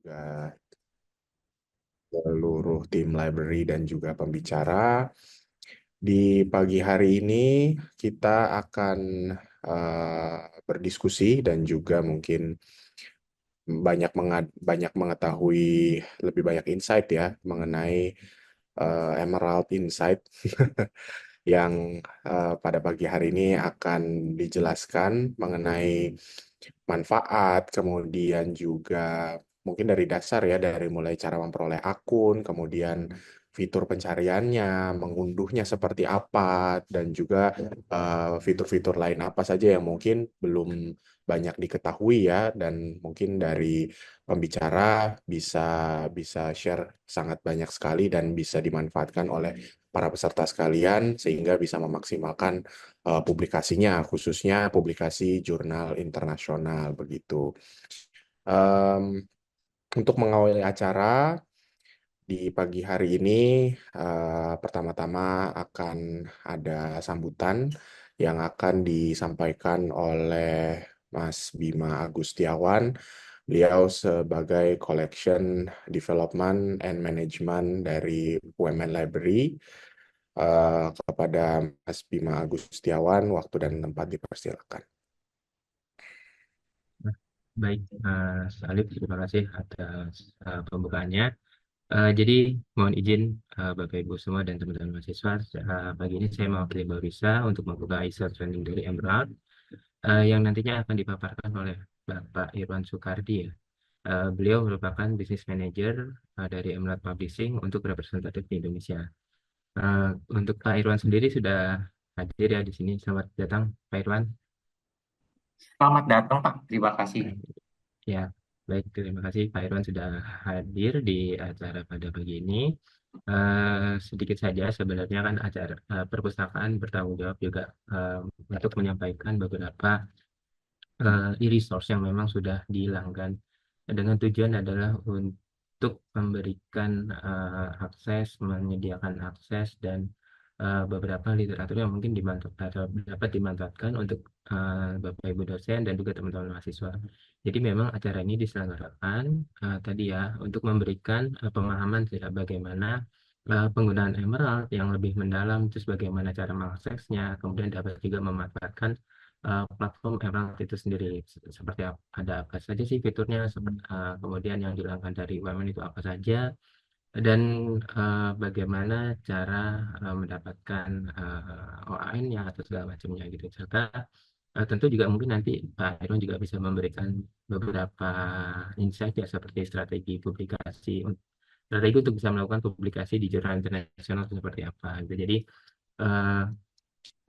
juga seluruh tim library dan juga pembicara. Di pagi hari ini kita akan berdiskusi dan juga mungkin banyak mengetahui lebih banyak insight ya mengenai Emerald Insight yang pada pagi hari ini akan dijelaskan mengenai manfaat, kemudian juga mungkin dari dasar ya, dari mulai cara memperoleh akun, kemudian fitur pencariannya, mengunduhnya seperti apa, dan juga fitur-fitur lain apa saja yang mungkin belum banyak diketahui ya, dan mungkin dari pembicara bisa bisa share sangat banyak sekali dan bisa dimanfaatkan oleh para peserta sekalian sehingga bisa memaksimalkan publikasinya, khususnya publikasi jurnal internasional begitu. Em, untuk mengawali acara di pagi hari ini, pertama-tama akan ada sambutan yang akan disampaikan oleh Mas Bima Agustiawan. Beliau sebagai Collection Development and Management dari Women Library. Kepada Mas Bima Agustiawan, waktu dan tempat dipersilakan. Baik, Mas Alif, terima kasih atas pembukaannya. Jadi, mohon izin Bapak Ibu semua dan teman-teman mahasiswa, pagi ini saya mewakili Mbak Risa untuk membuka research training dari Emerald, yang nantinya akan dipaparkan oleh Bapak Irwan Soekardi ya. Beliau merupakan Business Manager dari Emerald Publishing untuk representatif di Indonesia. Untuk Pak Irwan sendiri sudah hadir ya di sini. Selamat datang, Pak Irwan. Selamat datang, Pak. Terima kasih. Ya, baik. Terima kasih Pak Irwan sudah hadir di acara pada pagi ini. Sedikit saja sebenarnya kan acara perpustakaan bertanggung jawab juga untuk menyampaikan beberapa e-resource yang memang sudah dihilangkan dengan tujuan adalah untuk memberikan akses, menyediakan akses dan beberapa literatur yang mungkin atau dapat dimanfaatkan untuk Bapak Ibu dosen dan juga teman-teman mahasiswa. Jadi memang acara ini diselenggarakan tadi ya untuk memberikan pemahaman tidak bagaimana penggunaan Emerald yang lebih mendalam, terus bagaimana cara mengaksesnya, kemudian dapat juga memanfaatkan platform Emerald itu sendiri. Seperti ada apa saja sih fiturnya, kemudian yang dihilangkan dari UMN itu apa saja, dan bagaimana cara mendapatkan OAN-nya atau segala macamnya gitu. Serta tentu juga mungkin nanti Pak Irwan juga bisa memberikan beberapa insight ya seperti strategi untuk bisa melakukan publikasi di jurnal internasional itu seperti apa gitu. Jadi eh,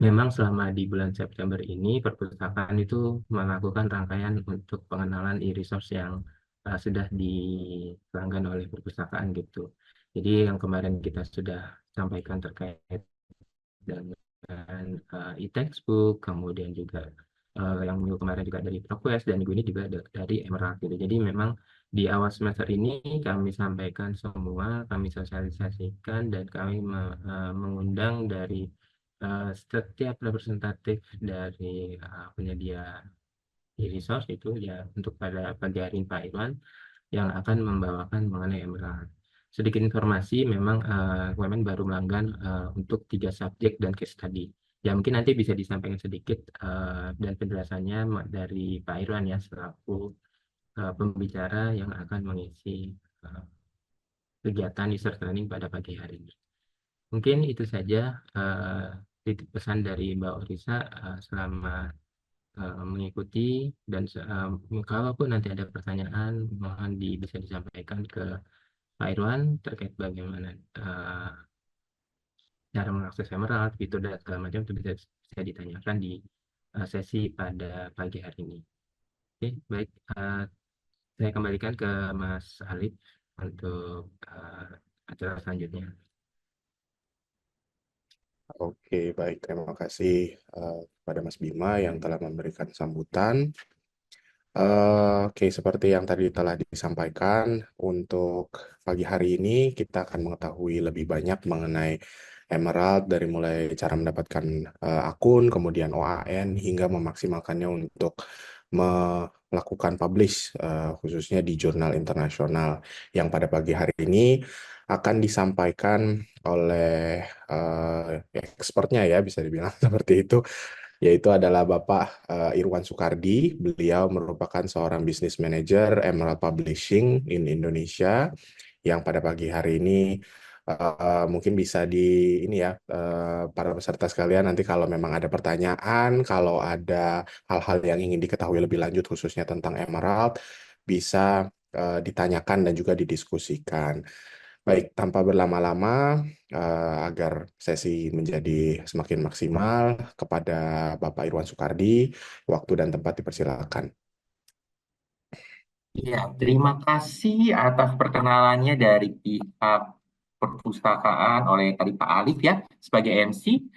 memang selama di bulan September ini perpustakaan itu melakukan rangkaian untuk pengenalan e-resource yang sudah dipelanggan oleh perpustakaan gitu. Jadi yang kemarin kita sudah sampaikan terkait dengan e-textbook, kemudian juga yang minggu kemarin juga dari ProQuest dan minggu ini juga dari Emerald gitu. Jadi memang di awal semester ini kami sampaikan semua, kami sosialisasikan dan kami mengundang dari setiap representatif dari penyedia e-resource itu ya untuk pada pagi hari ini Pak Irwan yang akan membawakan mengenai Emerald. Sedikit informasi, memang Women baru melanggan untuk 3 subjek dan case study. Ya mungkin nanti bisa disampaikan sedikit dan penjelasannya dari Pak Irwan ya selaku pembicara yang akan mengisi uh, kegiatan research training pada pagi hari ini. Mungkin itu saja titik pesan dari Mbak Orisa selama mengikuti dan kalaupun nanti ada pertanyaan mohon bisa disampaikan ke Pak Irwan terkait bagaimana cara mengakses Emerald, fitur dan segala macam itu bisa ditanyakan di sesi pada pagi hari ini. Oke, baik. Saya kembalikan ke Mas Alif untuk acara selanjutnya. Oke, baik. Terima kasih kepada Mas Bima yang telah memberikan sambutan. Oke, seperti yang tadi telah disampaikan, untuk pagi hari ini kita akan mengetahui lebih banyak mengenai Emerald dari mulai cara mendapatkan akun, kemudian OAN, hingga memaksimalkannya untuk melakukan publish khususnya di jurnal internasional yang pada pagi hari ini akan disampaikan oleh expertnya ya bisa dibilang seperti itu, yaitu adalah Bapak Irwan Sukardi. Beliau merupakan seorang business manager Emerald Publishing in Indonesia yang pada pagi hari ini mungkin bisa ini ya para peserta sekalian, nanti kalau memang ada pertanyaan, kalau ada hal-hal yang ingin diketahui lebih lanjut khususnya tentang Emerald, bisa ditanyakan dan juga didiskusikan. Baik, tanpa berlama-lama, agar sesi menjadi semakin maksimal, kepada Bapak Irwan Sukardi, waktu dan tempat dipersilakan. Ya, terima kasih atas perkenalannya dari pihak perpustakaan oleh tadi Pak Alif ya sebagai MC.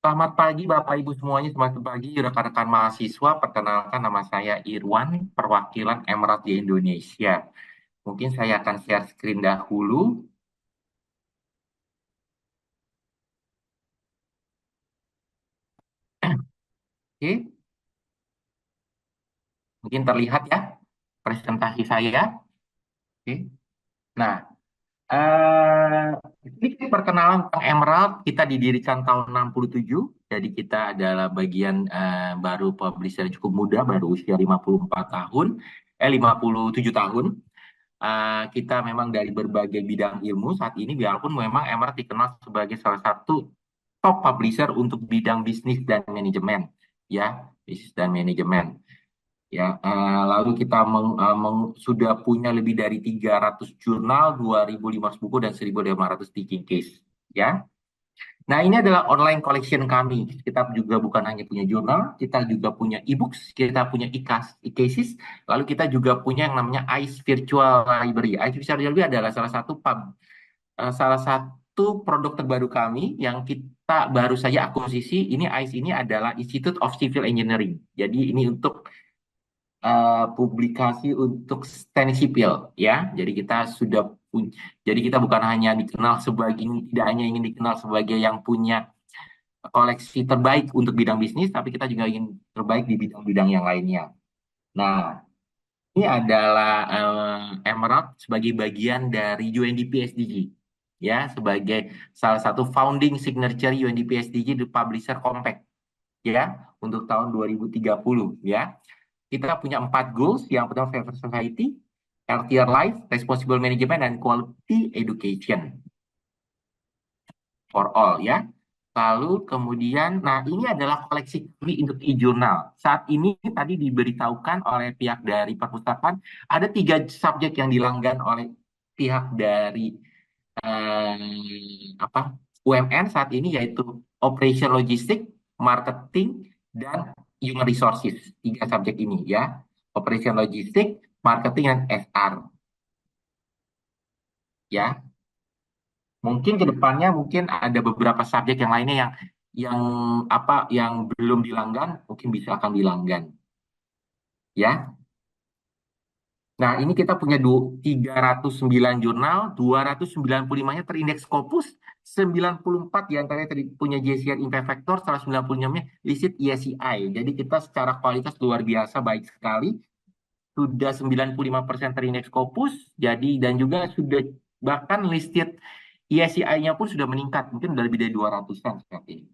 Selamat pagi Bapak Ibu semuanya, selamat pagi rekan-rekan mahasiswa. Perkenalkan nama saya Irwan, perwakilan Emerald di Indonesia. Mungkin saya akan share screen dahulu. Oke, mungkin terlihat ya presentasi saya. Oke. Nah, sedikit perkenalan tentang Emerald. Kita didirikan tahun 67, jadi kita adalah bagian baru publisher cukup muda, baru usia 54 tahun, 57 tahun. Kita memang dari berbagai bidang ilmu saat ini, biarpun memang Emerald dikenal sebagai salah satu top publisher untuk bidang bisnis dan manajemen, ya, bisnis dan manajemen. Ya, lalu kita sudah punya lebih dari 300 jurnal, 2.500 buku dan 1.500 teaching case. Ya, nah ini adalah online collection kami. Kita juga bukan hanya punya jurnal, kita juga punya e-books, kita punya e-cases, lalu kita juga punya yang namanya ICE Virtual Library. ICE Virtual Library adalah salah satu produk terbaru kami yang kita baru saja akuisisi. Ini ICE ini adalah Institute of Civil Engineering. Jadi ini untuk publikasi untuk teknik sipil ya. Jadi kita sudah jadi kita bukan hanya dikenal sebagai tidak hanya ingin dikenal sebagai yang punya koleksi terbaik untuk bidang bisnis, tapi kita juga ingin terbaik di bidang-bidang yang lainnya. Nah, ini adalah Emerald sebagai bagian dari UNDP SDG ya, sebagai salah satu founding signature UNDP SDG the Publisher Compact ya untuk tahun 2030 ya. Kita punya 4 goals. Yang pertama, Fair Society, Healthier Life, Responsible Management, dan Quality Education for all ya. Lalu kemudian, nah ini adalah koleksi kami untuk e-jurnal. Saat ini tadi diberitahukan oleh pihak dari perpustakaan, ada 3 subjek yang dilanggan oleh pihak dari UMN saat ini, yaitu Operation Logistik, Marketing, dan Human Resources. 3 subjek ini ya, Operation Logistik, Marketing, dan SR. Ya, mungkin ke depannya mungkin ada beberapa subjek yang lainnya yang belum dilanggan, mungkin bisa akan dilanggan. Ya. Nah, ini kita punya 309 jurnal, 295-nya terindeks Scopus, 94 diantaranya tadi punya JCR Impact Factor, 196-nya listed ESCI. Jadi kita secara kualitas luar biasa baik sekali. Sudah 95% terindeks Scopus, jadi dan juga sudah bahkan listed ESCI-nya pun sudah meningkat, mungkin sudah lebih dari 200-an seperti ini.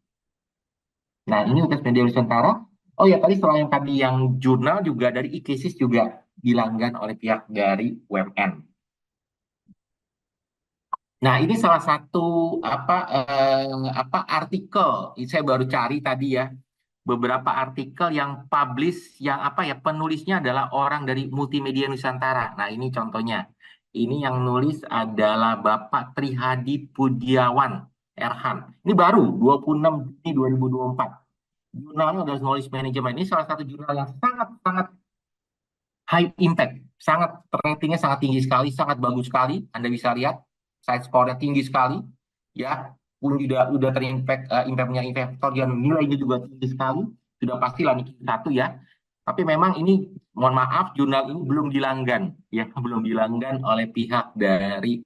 Nah, ini untuk media Nusantara. Oh ya, tadi selain tadi yang jurnal juga dari e-cases juga dilanggan oleh pihak dari UMN. Nah, ini salah satu artikel. Saya baru cari tadi ya, beberapa artikel yang publish yang penulisnya adalah orang dari Multimedia Nusantara. Nah, ini contohnya. Ini yang nulis adalah Bapak Trihadi Pudiawan Erhan. Ini baru 26 Juni 2024. Jurnalnya adalah Knowledge Management. Ini salah satu jurnal yang sangat-sangat high impact, sangat ratingnya sangat tinggi sekali, sangat bagus sekali. Anda bisa lihat side score-nya tinggi sekali, ya. Pun sudah terimpact, impactnya investor dan nilainya juga tinggi sekali. Sudah pastilah nih satu ya. Tapi memang ini, mohon maaf, jurnal ini belum dilanggan, ya, belum dilanggan oleh pihak dari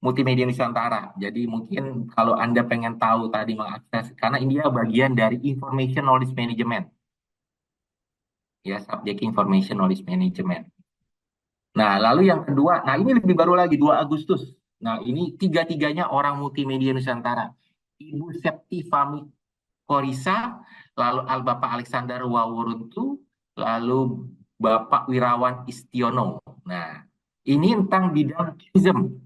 Multimedia Nusantara. Jadi mungkin kalau Anda pengen tahu tadi mengakses, karena ini bagian dari Information Knowledge Management. ya, Subject Information Knowledge Management. Nah, lalu yang kedua, nah ini lebih baru lagi, 2 Agustus. Nah, ini tiga-tiganya orang multimedia Nusantara. Ibu Septi Fami Korisa, lalu Bapak Alexander Wawuruntu, lalu Bapak Wirawan Istiono. Nah, ini tentang bidang tourism,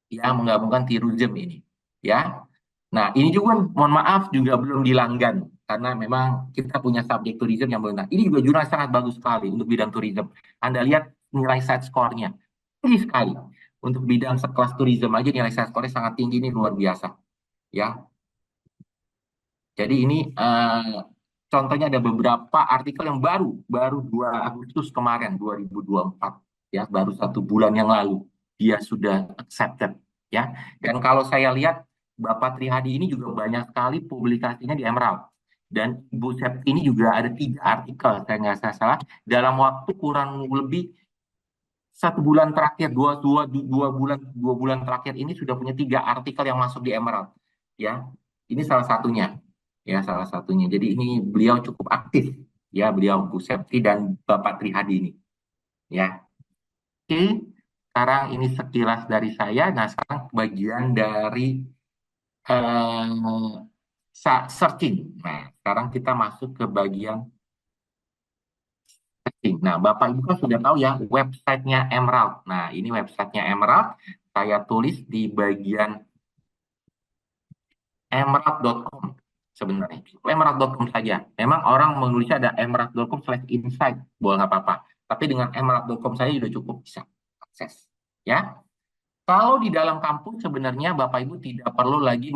ya, menggabungkan tourism ini, ya. Nah, ini juga mohon maaf juga belum dilanggan karena memang kita punya subjek tourism yang belum. Nah, ini juga jurnal sangat bagus sekali untuk bidang tourism. Anda lihat nilai side score-nya tinggi sekali. Untuk bidang sekelas tourism aja nilai side score-nya sangat tinggi, ini luar biasa, ya. Jadi ini contohnya ada beberapa artikel yang baru 2 Agustus kemarin 2024, ya, baru 1 bulan yang lalu dia sudah accepted, ya. Dan kalau saya lihat Bapak Trihadi ini juga banyak sekali publikasinya di Emerald, dan Ibu Septi ini juga ada 3 artikel, saya nggak salah, dalam waktu kurang lebih 1 bulan terakhir, dua bulan terakhir ini sudah punya 3 artikel yang masuk di Emerald, ya. Ini salah satunya, ya, salah satunya. Jadi ini beliau cukup aktif, ya, beliau Bu Septi dan Bapak Trihadi ini, ya. Oke, sekarang ini sekilas dari saya. Nah, sekarang bagian dari eh, searching. Nah, sekarang kita masuk ke bagian searching. Nah, Bapak Ibu kan sudah tahu ya websitenya Emerald. Nah, ini websitenya Emerald. Saya tulis di bagian emerald.com sebenarnya. Emerald.com saja. Memang orang menulisnya ada emerald.com/insight. Boleh, nggak apa-apa. Tapi dengan emerald.com saja sudah cukup bisa akses. Ya. Kalau di dalam kampus sebenarnya Bapak Ibu tidak perlu lagi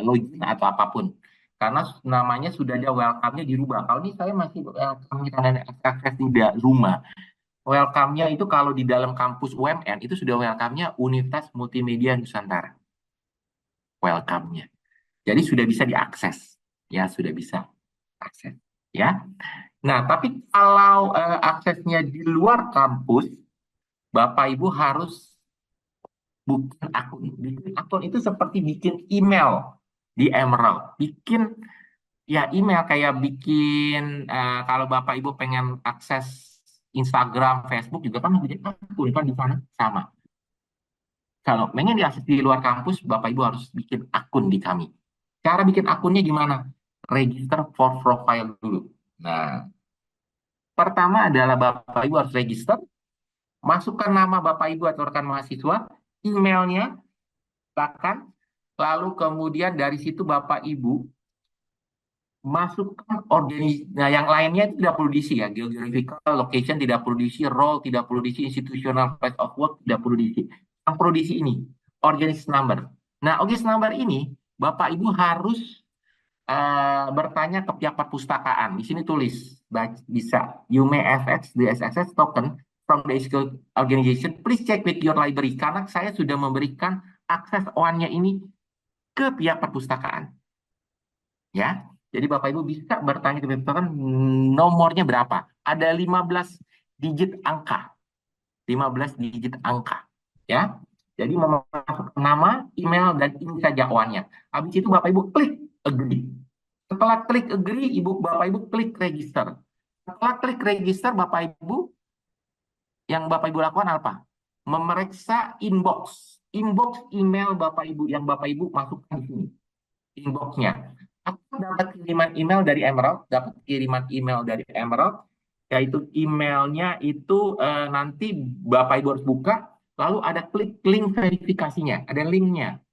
login atau apapun. Karena namanya sudah ada welcome-nya dirubah. Kalau ini saya masih welcome karena akses di rumah. Welcome-nya itu kalau di dalam kampus UMN itu sudah welcome-nya Universitas Multimedia Nusantara. Welcome-nya. Jadi sudah bisa diakses. Ya, sudah bisa akses. Ya. Nah, tapi kalau aksesnya di luar kampus, Bapak Ibu harus bukan akun. Bikin akun itu seperti bikin email di Emerald. Bikin, ya, email kayak bikin kalau Bapak Ibu pengen akses Instagram, Facebook juga kan bikin akun kan di sana sama. Kalau pengen diakses di luar kampus, Bapak Ibu harus bikin akun di kami. Cara bikin akunnya gimana? Register for profile dulu. Nah, pertama adalah Bapak Ibu harus register, masukkan nama Bapak Ibu atau rekan mahasiswa, emailnya, bahkan, lalu kemudian dari situ Bapak Ibu masukkan organisasi. Nah, yang lainnya itu tidak perlu diisi, ya. Geographical location tidak perlu diisi, role tidak perlu diisi, institutional place of work tidak perlu diisi. Yang perlu diisi ini, organization number. Nah, organization number ini Bapak Ibu harus bertanya ke pihak perpustakaan. Di sini tulis, bisa, you may access the SSS token from the organization. Please check with your library. Karena saya sudah memberikan akses one-nya ini ke pihak perpustakaan. Ya, jadi Bapak Ibu bisa bertanya ke perpustakaan nomornya berapa. Ada 15 digit angka. 15 digit angka. Ya, jadi memasukkan nama, email, dan ini saja one-nya. Habis itu Bapak Ibu klik agree. Setelah klik agree, Bapak Ibu klik register. Setelah klik register, Bapak Ibu, yang Bapak Ibu lakukan apa? Memeriksa inbox. Inbox email Bapak Ibu yang Bapak Ibu masukkan di sini. Inboxnya. Akan dapat kiriman email dari Emerald, yaitu emailnya itu nanti Bapak Ibu harus buka, lalu ada klik link verifikasinya, ada linknya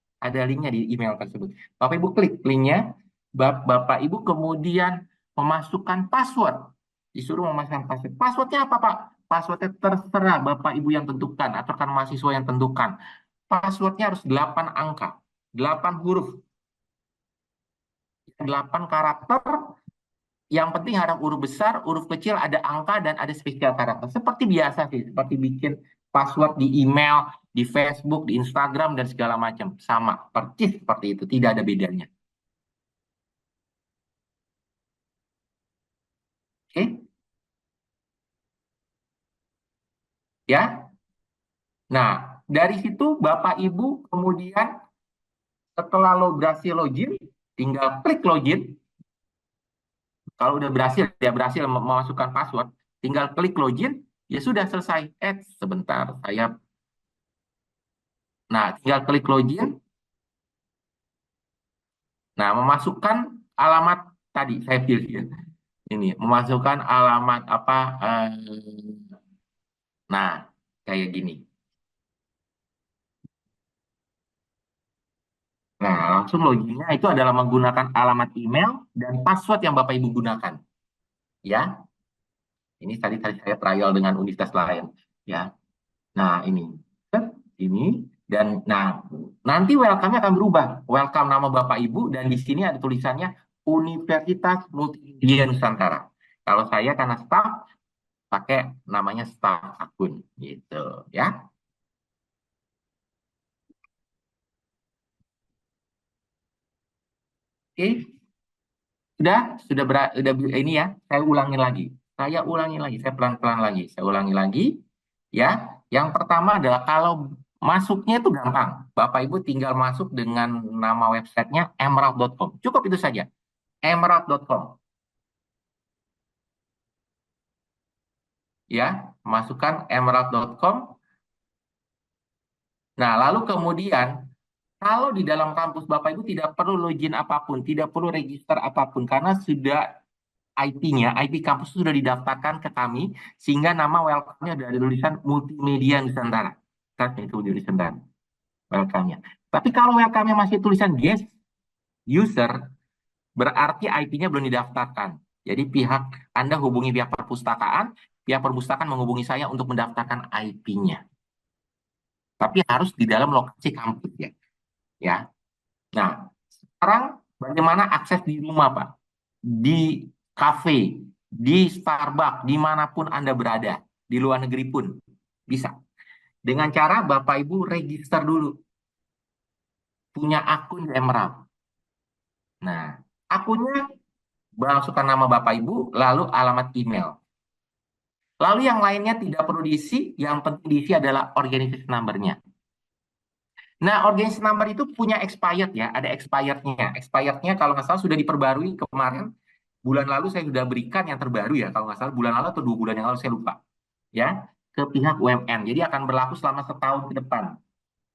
di email tersebut. Bapak Ibu klik linknya, Bapak Ibu kemudian memasukkan password, disuruh memasukkan password. Passwordnya apa, Pak? Passwordnya terserah Bapak Ibu yang tentukan atau rekan mahasiswa yang tentukan. Passwordnya harus 8 angka, 8 huruf, 8 karakter. Yang penting ada huruf besar, huruf kecil, ada angka, dan ada spesial karakter. Seperti biasa sih, seperti bikin password di email, di Facebook, di Instagram, dan segala macam. Sama, persis seperti itu, tidak ada bedanya. Oke? Ya? Nah, dari situ Bapak Ibu kemudian setelah berhasil login, tinggal klik login. Kalau udah berhasil, dia berhasil memasukkan password, tinggal klik login, ya sudah selesai. Sebentar, nah tinggal klik login, nah memasukkan alamat tadi, saya pilih ya. Ini, memasukkan alamat apa, nah kayak gini. Nah, langsung loginnya itu adalah menggunakan alamat email dan password yang Bapak Ibu gunakan. Ya, ini tadi saya trial dengan universitas lain. Ya, nah ini dan nah nanti welcome-nya akan berubah. Welcome nama Bapak Ibu dan di sini ada tulisannya Universitas Multimedia Nusantara. Kalau saya karena staff pakai namanya staff akun gitu ya. Oke, sudah ini ya. Saya ulangi lagi. Saya pelan-pelan lagi. Saya ulangi lagi ya. Yang pertama adalah kalau masuknya itu gampang. Bapak Ibu tinggal masuk dengan nama websitenya emerald.com. Cukup itu saja. Emerald.com. Ya, masukkan emerald.com. Nah, lalu kemudian kalau di dalam kampus Bapak Ibu tidak perlu login apapun, tidak perlu register apapun karena sudah IP-nya, IP kampus itu sudah didaftarkan ke kami sehingga nama welcome-nya dari tulisan Multimedia Nusantara. Kan itu Nusantara welcome-nya. Tapi kalau welcome-nya masih tulisan guest user, berarti IP-nya belum didaftarkan. Jadi Anda hubungi pihak perpustakaan menghubungi saya untuk mendaftarkan IP-nya. Tapi harus di dalam lokasi kampus ya. Ya. Nah, sekarang bagaimana akses di rumah, Pak? Di kafe, di Starbucks, dimanapun Anda berada, di luar negeri pun bisa. Dengan cara Bapak Ibu register dulu, punya akun di Emerald. Nah, akunnya masukkan nama Bapak Ibu, lalu alamat email. Lalu yang lainnya tidak perlu diisi, yang penting diisi adalah organization number-nya. Nah, organization number itu punya expired ya, ada expirednya. Expirednya kalau nggak salah sudah diperbarui kemarin, bulan lalu saya sudah berikan yang terbaru ya, kalau nggak salah bulan lalu atau 2 bulan yang lalu saya lupa. Ya, ke pihak UMN. Jadi akan berlaku selama setahun ke depan.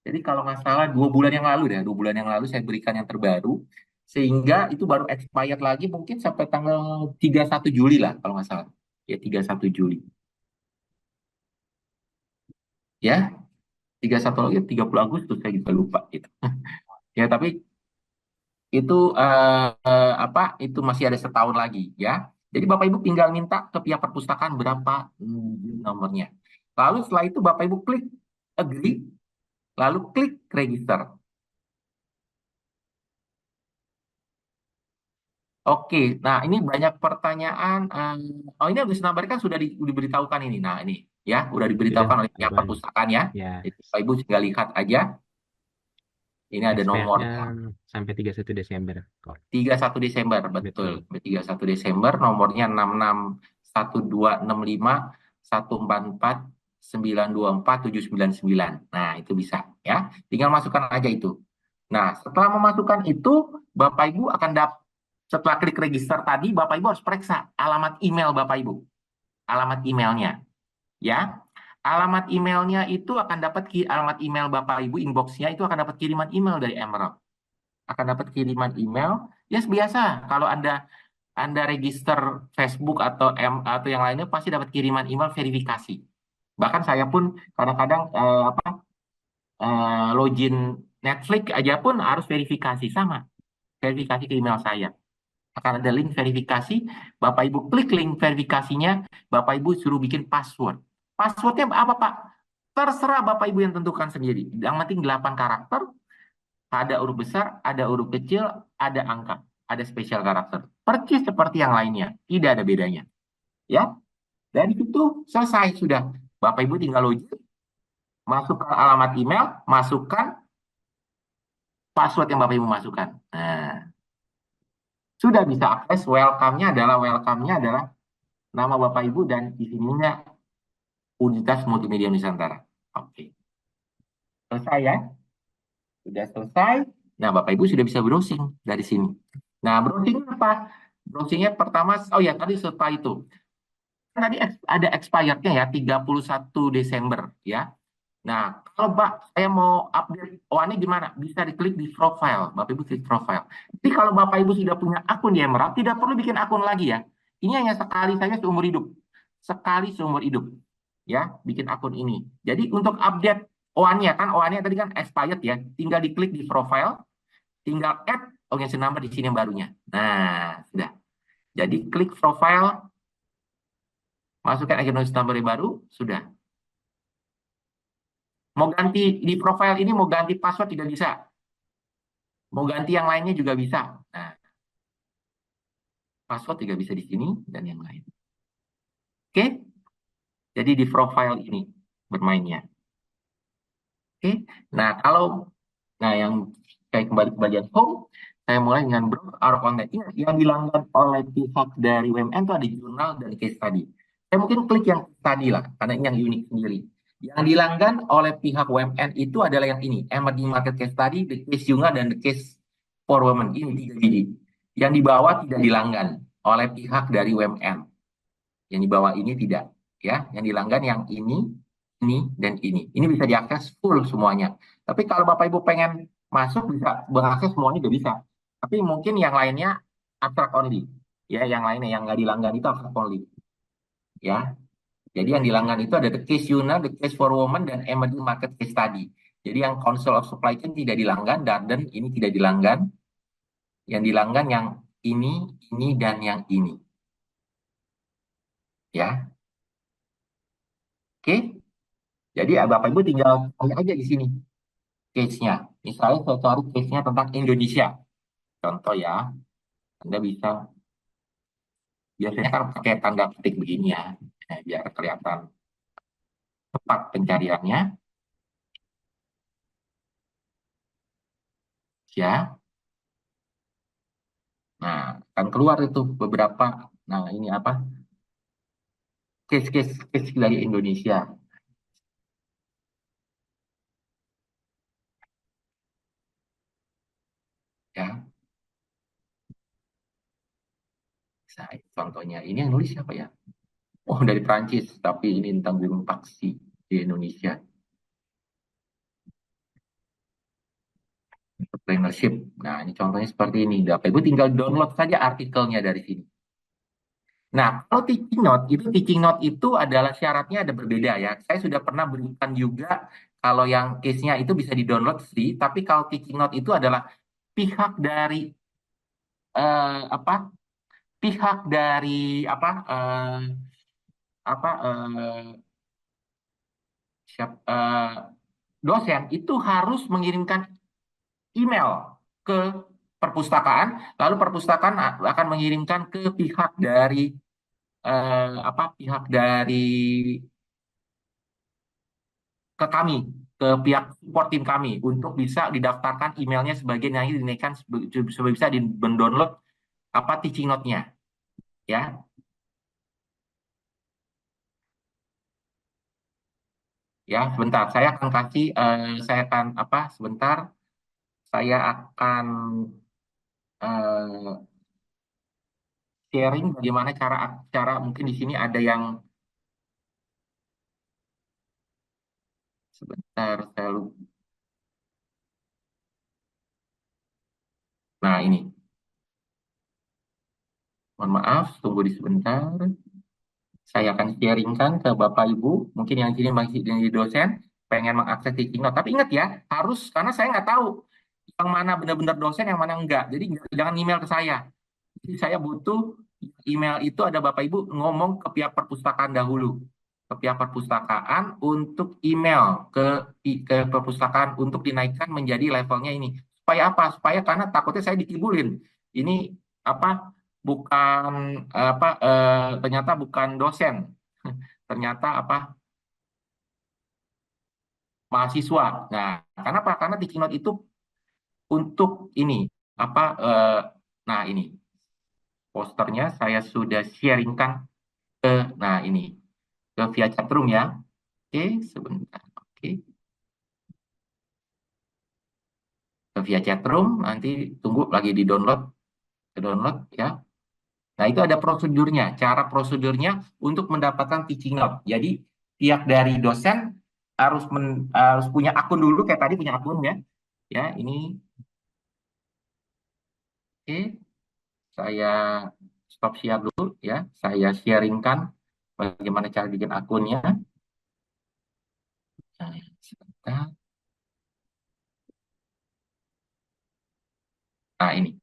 Jadi kalau nggak salah 2 bulan yang lalu deh, 2 bulan yang lalu saya berikan yang terbaru, sehingga itu baru expired lagi mungkin sampai tanggal 31 Juli lah kalau nggak salah. Ya 31 Juli. Ya, 31 lagi 30 Agustus saya juga lupa gitu. Ya, tapi itu apa? Itu masih ada setahun lagi ya. Jadi Bapak Ibu tinggal minta ke pihak perpustakaan berapa nomornya. Lalu setelah itu Bapak Ibu klik agree, lalu klik register. Oke, nah ini banyak pertanyaan. Oh ini habis kan sudah diberitahukan ini. Nah ini ya, udah Sudah, diberitahukan oleh pihak Pak. perpustakaan ya. Ya, Jadi Bapak Ibu tinggal lihat aja. Ini ada expirednya nomornya. sampai 31 Desember kok. 31 Desember, betul. Betul. 31 Desember, nomornya 661265 144 924 799. Nah, itu bisa ya. Tinggal masukkan aja itu. Nah, setelah memasukkan itu, Bapak Ibu akan setelah klik register tadi, Bapak Ibu harus periksa alamat email Bapak Ibu. Alamat emailnya, ya. Alamat emailnya itu akan dapat alamat email Bapak Ibu, inboxnya itu akan dapat kiriman email dari Emerald. Akan dapat kiriman email. Ya, biasa. Kalau Anda register Facebook atau yang lainnya pasti dapat kiriman email verifikasi. Bahkan saya pun kadang-kadang login Netflix aja pun harus verifikasi sama. Verifikasi ke email saya. Akan ada link verifikasi, Bapak Ibu klik link verifikasinya, Bapak Ibu suruh bikin password. Passwordnya apa, Pak? Terserah Bapak Ibu yang tentukan sendiri. Yang penting 8 karakter, ada huruf besar, ada huruf kecil, ada angka, ada spesial karakter. Persis seperti yang lainnya, tidak ada bedanya. Ya, dan itu selesai sudah. Bapak Ibu tinggal login, masukkan alamat email, masukkan password yang Bapak Ibu masukkan. Nah, sudah bisa akses. Welcome-nya adalah nama Bapak Ibu dan isinya Universitas Multimedia Nusantara. Oke, selesai ya. Sudah selesai. Nah, Bapak Ibu sudah bisa browsing dari sini. Nah, browsing apa? Browsingnya pertama, oh ya tadi setelah itu. Tadi ada expirednya ya, 31 Desember ya. Nah, kalau Mbak, saya mau update OA-nya gimana? Bisa diklik di profile, Bapak Ibu klik profile. Tapi kalau Bapak Ibu sudah punya akun di Emerald, tidak perlu bikin akun lagi ya. Ini hanya sekali saja seumur hidup. Sekali seumur hidup. Ya, bikin akun ini. Jadi untuk update OA-nya, kan OA-nya tadi kan expired ya. Tinggal diklik di profile, tinggal add organization number di sini yang barunya. Nah, sudah. Jadi klik profile, masukkan organization number yang baru, sudah. Mau ganti di profile ini, mau ganti password tidak bisa. Mau ganti yang lainnya juga bisa. Nah, password juga bisa di sini dan yang lain. Oke, jadi di profile ini bermainnya. Oke, nah yang kayak kembali ke bagian home, saya mulai dengan browse our content. Ingat, yang dilanggan oleh pihak dari UMN itu ada jurnal dan case study. Saya mungkin klik yang case study lah, karena ini yang unik sendiri. Yang dilanggan oleh pihak UMN itu adalah yang ini, Emerging Market Case Study, The Case Junga, dan The Case for Women. Ini 3 biji. Yang di bawah tidak dilanggan oleh pihak dari UMN. Yang di bawah ini tidak. Ya, yang dilanggan yang ini, dan ini. Ini bisa diakses full semuanya. Tapi kalau Bapak Ibu pengen masuk, bisa mengakses semuanya juga bisa. Tapi mungkin yang lainnya abstract only. Ya, yang lainnya yang nggak dilanggan itu abstract only. Ya, jadi yang dilanggan itu ada the case Yuna, the case for woman, dan emerging market case study. Jadi yang Council of Supply Chain tidak dilanggan, Darden ini tidak dilanggan. Yang dilanggan yang ini, dan yang ini. Ya, oke. Jadi Bapak Ibu tinggal cari aja di sini case-nya. Misalnya saya cari case-nya tentang Indonesia. Contoh ya, Anda bisa, biasanya kan pakai tanda petik begini ya, biar kelihatan tepat pencariannya. Ya, nah akan keluar itu beberapa, nah ini apa, case dari Indonesia. Ya, nah, contohnya ini yang nulis siapa ya? Oh, dari Prancis, tapi ini tentang gunung Paksi di Indonesia. Entrepreneurship. Nah, ini contohnya seperti ini. Bapak Ibu tinggal download saja artikelnya dari sini. Nah, kalau teaching note itu adalah syaratnya ada berbeda ya. Saya sudah pernah berikan juga kalau yang case-nya itu bisa di-download free, tapi kalau teaching note itu adalah pihak dari apa? Pihak dari apa? Apa siap, dosen itu harus mengirimkan email ke perpustakaan, lalu perpustakaan akan mengirimkan ke pihak dari pihak dari ke kami, ke pihak support tim kami untuk bisa didaftarkan emailnya sebagai yang dinaikkan supaya bisa di-download teaching note-nya ya. Ya, sebentar saya akan sebentar saya akan eh, sharing bagaimana cara cara mungkin di sini ada yang sebentar saya lupa. Nah, ini. Mohon maaf, tunggu di sebentar. Saya akan sharingkan ke Bapak Ibu, mungkin yang sini masih jadi dosen, pengen mengakses teaching note. Tapi ingat ya, harus, karena saya nggak tahu yang mana benar-benar dosen, yang mana enggak. Jadi jangan email ke saya. Jadi saya butuh email itu ada Bapak Ibu ngomong ke pihak perpustakaan dahulu. Ke pihak perpustakaan untuk email ke perpustakaan untuk dinaikkan menjadi levelnya ini. Supaya apa? Supaya karena takutnya saya dikibulin. Ini apa? Bukan ternyata bukan dosen. Ternyata mahasiswa. Nah, kenapa? Karena teaching note itu untuk ini apa nah ini posternya saya sudah sharingkan ke nah ini ke via chatroom ya. Oke, sebentar. Oke, ke via chatroom nanti tunggu lagi di download, ke download ya. Nah, itu ada prosedurnya, cara prosedurnya untuk mendapatkan teaching note. Jadi, tiap dari dosen harus punya akun dulu, kayak tadi punya akun ya. Ya, ini oke, saya stop share dulu ya. Saya sharingkan bagaimana cara bikin akunnya. Nah, sebentar. Nah, ini.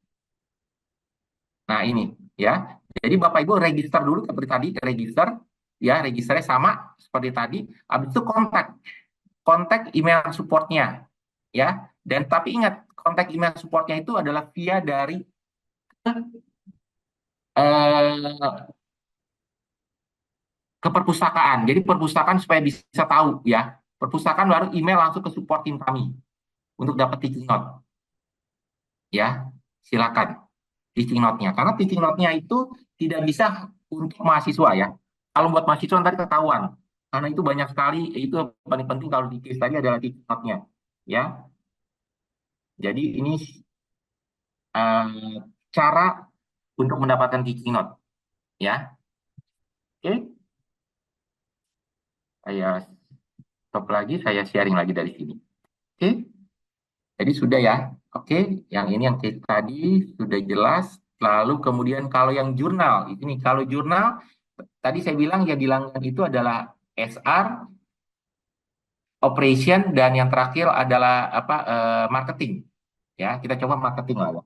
Nah, ini ya. Jadi Bapak Ibu register dulu seperti tadi, register ya, registernya sama seperti tadi. Habis itu kontak email supportnya ya. Dan tapi ingat, kontak email supportnya itu adalah via dari eh, ke perpustakaan. Jadi perpustakaan supaya bisa tahu ya. Perpustakaan baru email langsung ke support tim kami untuk dapat teaching note ya. Silakan teaching note-nya. Karena teaching note-nya itu tidak bisa untuk mahasiswa ya. Kalau buat mahasiswa nanti ketahuan. Karena itu banyak sekali, itu paling penting kalau di case tadi adalah teaching note-nya. Ya, jadi ini eh, cara untuk mendapatkan teaching note. Ya, oke. Saya stop lagi, saya sharing lagi dari sini. Oke, jadi sudah ya. Oke, yang ini yang case tadi sudah jelas. Lalu kemudian kalau yang jurnal, ini kalau jurnal tadi saya bilang yang dilanggar itu adalah SR, operation, dan yang terakhir adalah apa marketing. Ya, kita coba marketing lah. Ya.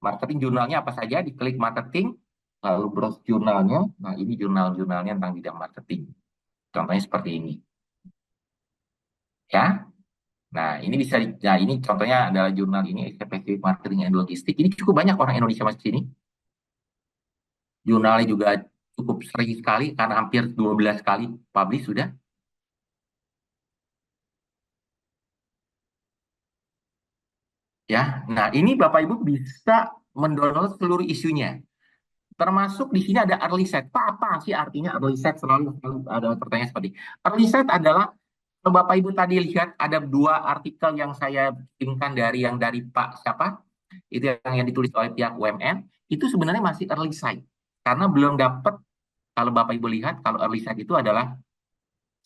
Marketing jurnalnya apa saja? Diklik marketing, lalu browse jurnalnya. Nah, ini jurnal-jurnalnya tentang bidang marketing. Contohnya seperti ini. Ya, nah ini bisa, nah ini contohnya adalah jurnal ini, Spesifik Marketing and Logistik. Ini cukup banyak orang Indonesia masuk sini. Jurnalnya juga cukup sering sekali, karena hampir 12 kali publish sudah. Ya, nah ini Bapak Ibu bisa mendownload seluruh isunya. Termasuk di sini ada early set. Pak, apa sih artinya early set? Selalu ada pertanyaan seperti ini. Early set adalah, kalau Bapak Ibu tadi lihat ada dua artikel yang saya kirimkan dari Pak siapa? Itu yang ditulis oleh pihak UMN. Itu sebenarnya masih early set. Karena belum dapat, kalau Bapak Ibu lihat, kalau early set itu adalah,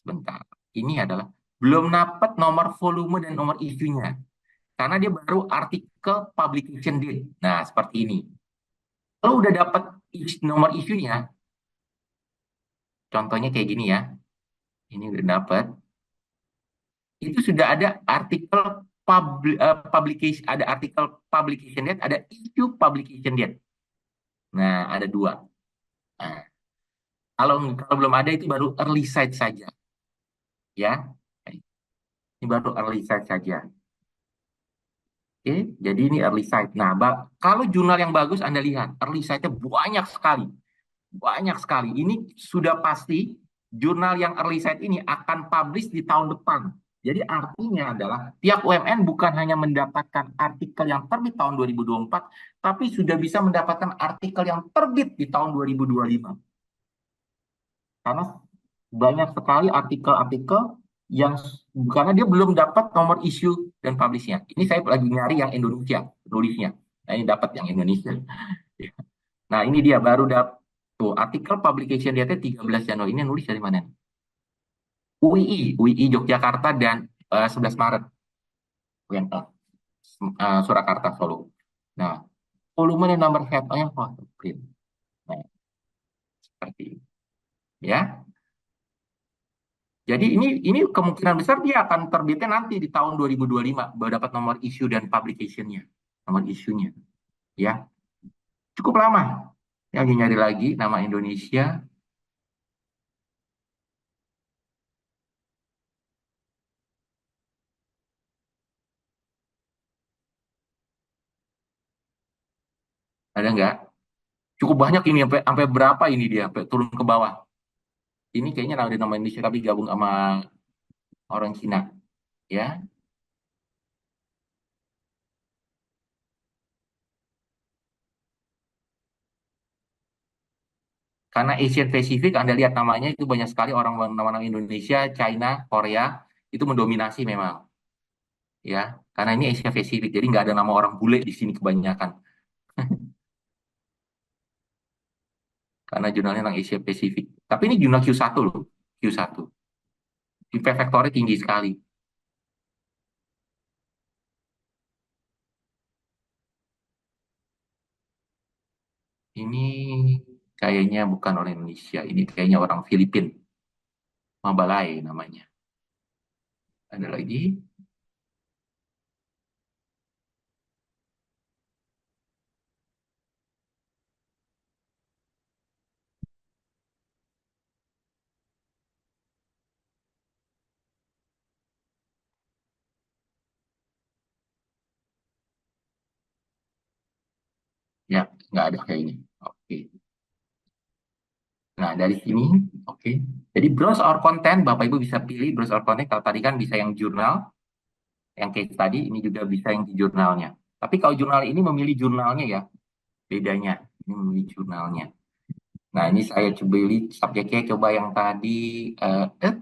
sebentar, ini adalah belum dapat nomor volume dan nomor isunya. Karena dia baru artikel publication date. Nah, seperti ini. Kalau udah dapat nomor isunya, contohnya kayak gini ya. Ini udah dapat. Itu sudah ada artikel publication, ada artikel publication date, ada issue publication date. Nah, ada dua. Nah, kalau belum ada itu baru early site saja, ya. Ini baru early site saja. Oke, jadi ini early site. Nah, kalau jurnal yang bagus Anda lihat, early site-nya banyak sekali. Banyak sekali. Ini sudah pasti jurnal yang early site ini akan publish di tahun depan. Jadi artinya adalah pihak UMN bukan hanya mendapatkan artikel yang terbit tahun 2024, tapi sudah bisa mendapatkan artikel yang terbit di tahun 2025. Karena banyak sekali artikel-artikel yang, karena dia belum dapat nomor isu dan publishnya. Ini saya lagi nyari yang Indonesia, nulisnya. Nah, ini dapat yang Indonesia. Nah, ini dia baru dapat tuh artikel publication date 13 Januari. Ini nulis dari mana? UII Yogyakarta dan 11 Maret UNL Surakarta Solo. Nah, volume dan nomor headline print. Nah, seperti ini. Ya. Jadi ini kemungkinan besar dia akan terbitnya nanti di tahun 2025 baru dapat nomor issue dan publication-nya, nomor isunya. Ya. Cukup lama. Yang nyari lagi nama Indonesia. Ada nggak? Cukup banyak ini, sampai berapa ini dia, sampai turun ke bawah. Ini kayaknya ada nama Indonesia tapi gabung sama orang Cina, ya. Karena Asian Pacific, Anda lihat namanya itu banyak sekali orang nama-nama Indonesia, China, Korea itu mendominasi memang, ya. Karena ini Asia Pacific, jadi nggak ada nama orang bule di sini kebanyakan. karena jurnalnya tentang Asia Pasifik. Tapi ini jurnal Q1 loh, Q1. Impact faktornya tinggi sekali. Ini kayaknya bukan orang Indonesia, ini kayaknya orang Filipina, Mabalay namanya. Ada lagi? Ya, nggak ada kayaknya. Oke. Nah, dari sini, oke. Jadi browse our content, Bapak Ibu bisa pilih browse our content. Kalau tadi kan bisa yang jurnal, yang case tadi, ini juga bisa yang di jurnalnya. Tapi kalau jurnal ini memilih jurnalnya ya, bedanya. Ini memilih jurnalnya. Nah, ini saya coba pilih subjeknya, coba yang tadi. eh, eh,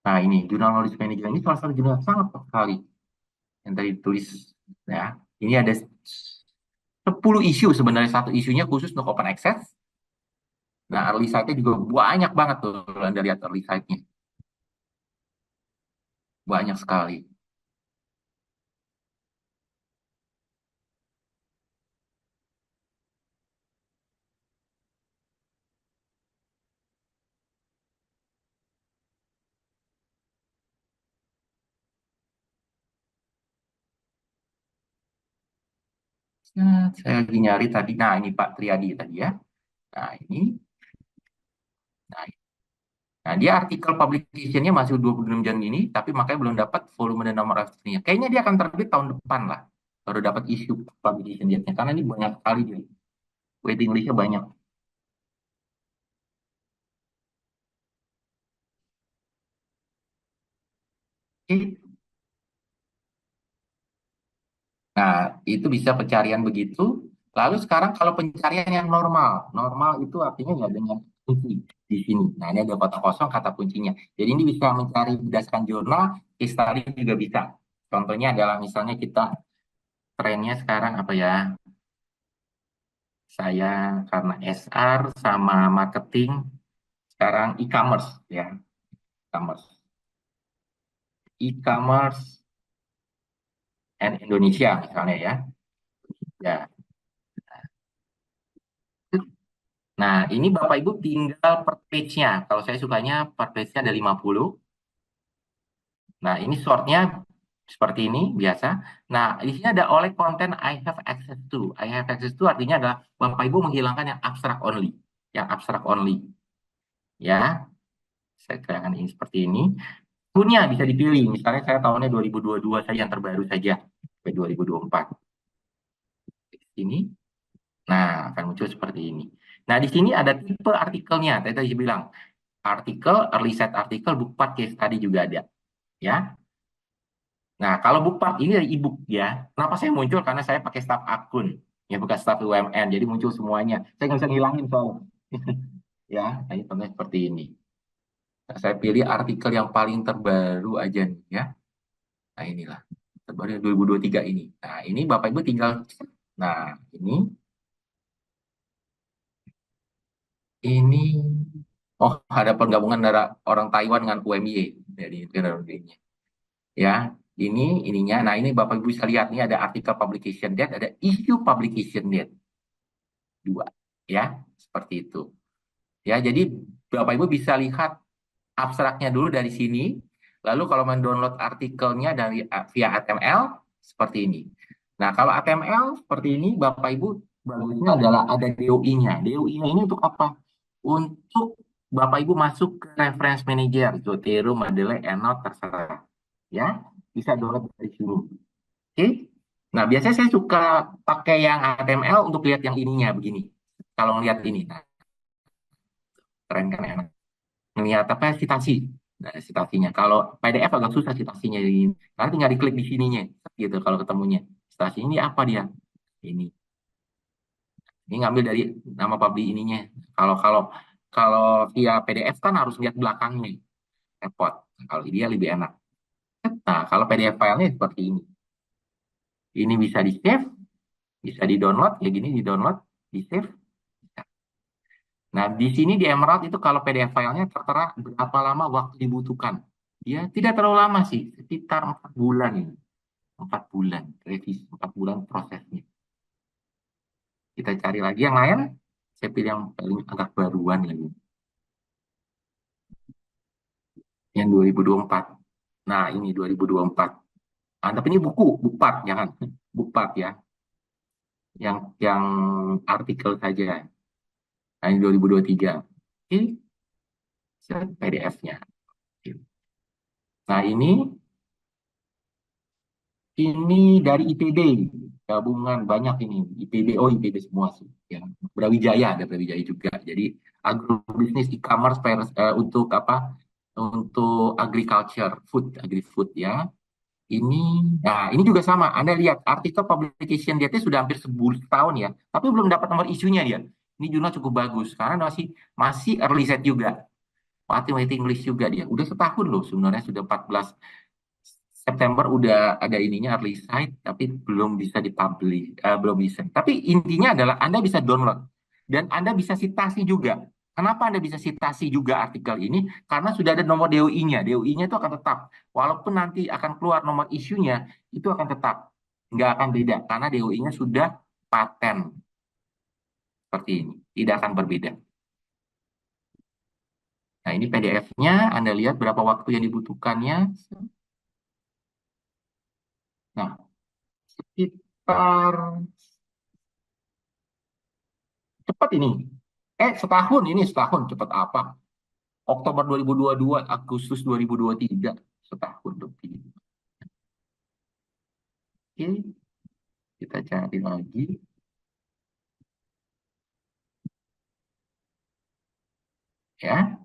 Nah, ini jurnal knowledge management ini salah satu jurnal yang sangat sekali yang tadi ditulis ya. Ini ada 10 isu sebenarnya, satu isunya khusus untuk open access. Nah, early site-nya juga banyak banget tuh, Anda lihat early site-nya. Banyak sekali. Nah, saya lagi nyari tadi. Nah, ini Pak Triadi tadi ya. Nah, ini. Nah, nah, dia artikel publication-nya masih 26 jam ini, tapi makanya belum dapat volume dan nomor artikelnya. Kayaknya dia akan terbit tahun depan lah. Baru dapat isu publication date-nya. Karena ini banyak sekali dia. Waiting list-nya banyak. Oke. Nah, itu bisa pencarian begitu. Lalu sekarang kalau pencarian yang normal. Normal itu artinya ya dengan kunci di sini. Nah, ini ada kotak kosong kata kuncinya. Jadi ini bisa mencari berdasarkan jurnal, case study juga bisa. Contohnya adalah misalnya kita trennya sekarang apa ya? Saya karena SR sama marketing, sekarang e-commerce ya, e-commerce. E-commerce and Indonesia misalnya ya. Ya. Nah, ini Bapak Ibu tinggal per page-nya. Kalau saya sukanya per page-nya ada 50. Nah, ini short-nya seperti ini, biasa. Nah, di sini ada oleh konten I have access to. I have access to artinya adalah Bapak Ibu menghilangkan yang abstrak only. Yang abstrak only. Ya, saya kerjakan ini seperti ini. Tahunnya bisa dipilih. Misalnya saya tahunnya 2022 saja, yang terbaru saja. Sampai 2024. Ini. Nah, akan muncul seperti ini. Nah, di sini ada tipe artikelnya. Tadi saya bilang, artikel, early set artikel, book part, case tadi juga ada. Ya. Nah, kalau book part ini dari ebook ya. Kenapa saya muncul? Karena saya pakai staf akun. Ya, bukan staf UMN. Jadi muncul semuanya. Saya nggak bisa ngilangin soalnya. Ya, nah, ini contohnya seperti ini. Nah, saya pilih artikel yang paling terbaru aja nih ya. Nah, inilah. Terbaru yang 2023 ini. Nah, ini Bapak Ibu tinggal. Nah, ini. Oh, ada penggabungan antara orang Taiwan dengan UMY dari negara-negaranya. Ya, ininya. Nah, ini Bapak Ibu bisa lihat nih ada artikel publication date, ada issue publication date dua, ya, seperti itu. Ya, jadi Bapak Ibu bisa lihat abstraknya dulu dari sini, lalu kalau mendownload artikelnya dari via HTML seperti ini. Nah, kalau HTML seperti ini, Bapak Ibu bagusnya adalah ada DOI-nya. DOI-nya ini untuk apa? Untuk Bapak Ibu masuk ke reference manager, Zotero, Mendeley, Endnote, terserah. Ya, bisa download dari sini. Oke. Nah, biasanya saya suka pakai yang HTML untuk lihat yang ininya begini. Kalau ngelihat ini, nah, keren kan enak. Ngelihat apa citasi. Nah, citasinya. Kalau PDF agak susah citasinya ini. Karena tinggal diklik di sininya gitu kalau ketemunya. Citasi ini apa dia? Ini. Ini ngambil dari nama publi ininya. Kalau kalau kalau via PDF kan harus lihat belakangnya. repot. Kalau dia lebih enak. Nah, kalau PDF filenya seperti ini. Ini bisa di-save, bisa di-download, kayak gini di-download, di-save. Nah, di sini di Emerald itu kalau PDF filenya tertera berapa lama waktu dibutuhkan. Ya, tidak terlalu lama sih, sekitar 4 bulan ini. 4 bulan, revisi, 4 bulan prosesnya. Kita cari lagi yang lain, saya pilih yang paling agak baruan lagi. Yang 2024. Nah, ini 2024. Ah, tapi ini buku, bukpart, jangan. Bukpart ya, yang artikel saja. Nah, ini 2023. Oke, PDF-nya. Nah, ini dari IPB, gabungan banyak ini. IPB, oh IPB semua sih. Ya. Brawijaya, ada Brawijaya juga. Jadi agrobisnis e-commerce untuk apa? Untuk agriculture, agri-food ya. Ini, nah ini juga sama. Anda lihat artikel publication date sudah hampir setahun ya, tapi belum dapat nomor isunya dia. Ini jurnal cukup bagus karena masih masih early set juga, masih waiting list juga dia. Udah setahun loh sebenarnya, sudah 14 September udah ada ininya early site, tapi belum bisa dipublish, belum bisa. Tapi intinya adalah Anda bisa download dan Anda bisa citasi juga. Kenapa Anda bisa citasi juga artikel ini? Karena sudah ada nomor DOI-nya. DOI-nya itu akan tetap. Walaupun nanti akan keluar nomor isunya, itu akan tetap. Nggak akan beda, karena DOI-nya sudah paten. Seperti ini. Tidak akan berbeda. Nah, ini PDF-nya. Anda lihat berapa waktu yang dibutuhkannya. Nah, sekitar cepat ini. Setahun ini, setahun cepat apa? Oktober 2022, Agustus 2023, setahun lebih. Oke, kita cari lagi. Ya.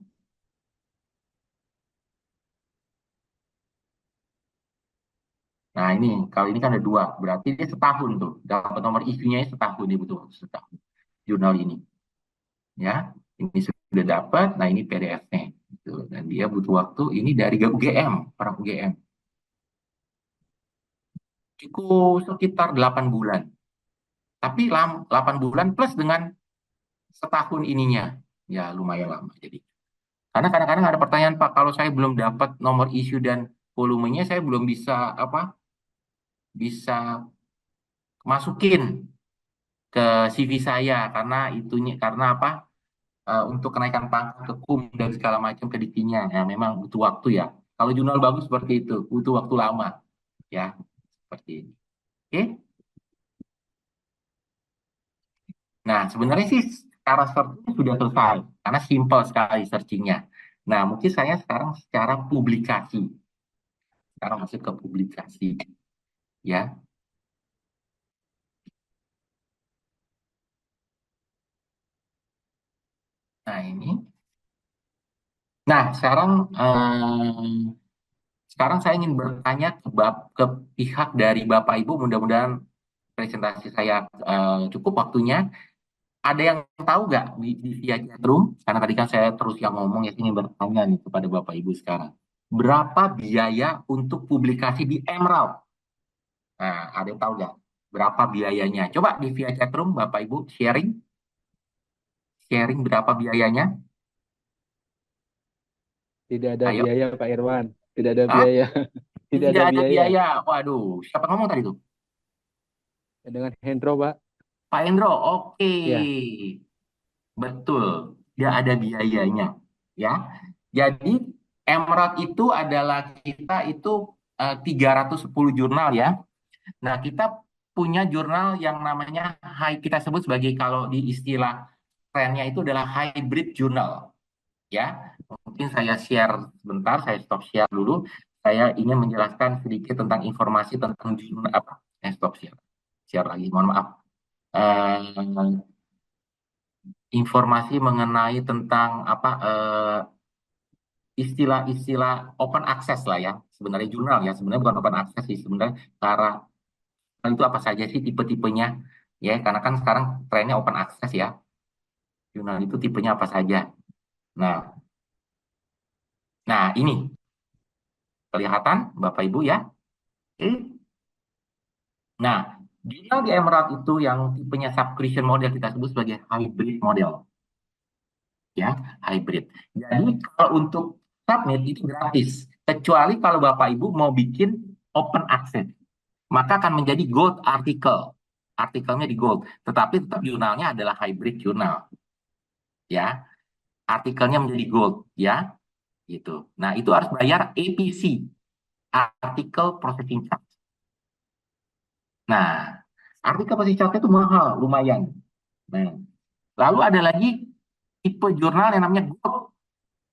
Nah, ini kali ini kan ada dua, berarti dia setahun tuh. Dapat nomor isunya setahun, dia butuh waktu setahun. Jurnal ini. Ya, ini sudah dapat. Nah, ini PDF-nya. Gitu. Dan dia butuh waktu ini dari UGM, orang UGM. Cukup sekitar 8 bulan. Tapi 8 bulan plus dengan setahun ininya. Ya, lumayan lama. Jadi, karena kadang-kadang ada pertanyaan, Pak, kalau saya belum dapat nomor isu dan volumenya, saya belum bisa bisa masukin ke CV saya karena itunya karena apa? Untuk kenaikan pangkat ke KUM dan segala macam ke diktinya. Ya, memang butuh waktu ya. Kalau jurnal bagus seperti itu, butuh waktu lama ya, seperti ini. Oke. Nah, sebenarnya sih secara searching sudah selesai karena simple sekali searchingnya. Nah, mungkin saya sekarang secara publikasi. Sekarang masuk ke publikasi ya. Nah, ini. Nah, sekarang saya ingin bertanya ke pihak dari Bapak Ibu. Mudah-mudahan presentasi saya cukup waktunya. Ada yang tahu nggak di via chatroom? Karena tadi kan saya terus yang ngomong, ya ingin bertanya nih kepada Bapak Ibu sekarang. Berapa biaya untuk publikasi di Emerald? Nah, ada yang tahu nggak? Berapa biayanya? Coba di via chatroom Bapak Ibu sharing. Sharing berapa biayanya? Tidak ada Ayo. biaya, Pak Irwan. Tidak ada Hah? biaya. Tidak Tidak ada ada biaya. biaya. Waduh, siapa ngomong tadi tuh? Dengan Hendro, Pak. Pak Endro, oke. Ya. Betul, dia ada biayanya, ya. Jadi Emerald itu adalah kita itu 310 jurnal ya. Nah, kita punya jurnal yang namanya kita sebut sebagai kalau di istilah trennya itu adalah hybrid journal, ya. Mungkin saya share sebentar, saya stop share dulu. Saya ingin menjelaskan sedikit tentang informasi tentang jurnal apa. Stop share. Share lagi, mohon maaf. Eh, Informasi mengenai tentang apa istilah-istilah open access lah ya, sebenarnya jurnal ya, sebenarnya bukan open access sih sebenarnya, cara itu apa saja sih tipe-tipenya ya, karena kan sekarang trennya open access ya, jurnal itu tipenya apa saja. Nah, Nah, ini kelihatan Bapak Ibu ya. Oke. Nah, jurnal di Emerald itu yang tipenya subscription model kita sebut sebagai hybrid model, ya, hybrid. Jadi kalau untuk submit itu gratis, kecuali kalau Bapak Ibu mau bikin open access, maka akan menjadi gold article. Artikelnya di gold, tetapi tetap jurnalnya adalah hybrid jurnal, ya. Artikelnya menjadi gold, ya, gitu. Nah, itu harus bayar APC, Article Processing Charge. Nah, artikel processing charge itu mahal, lumayan. Nah, lalu ada lagi tipe jurnal yang namanya gold.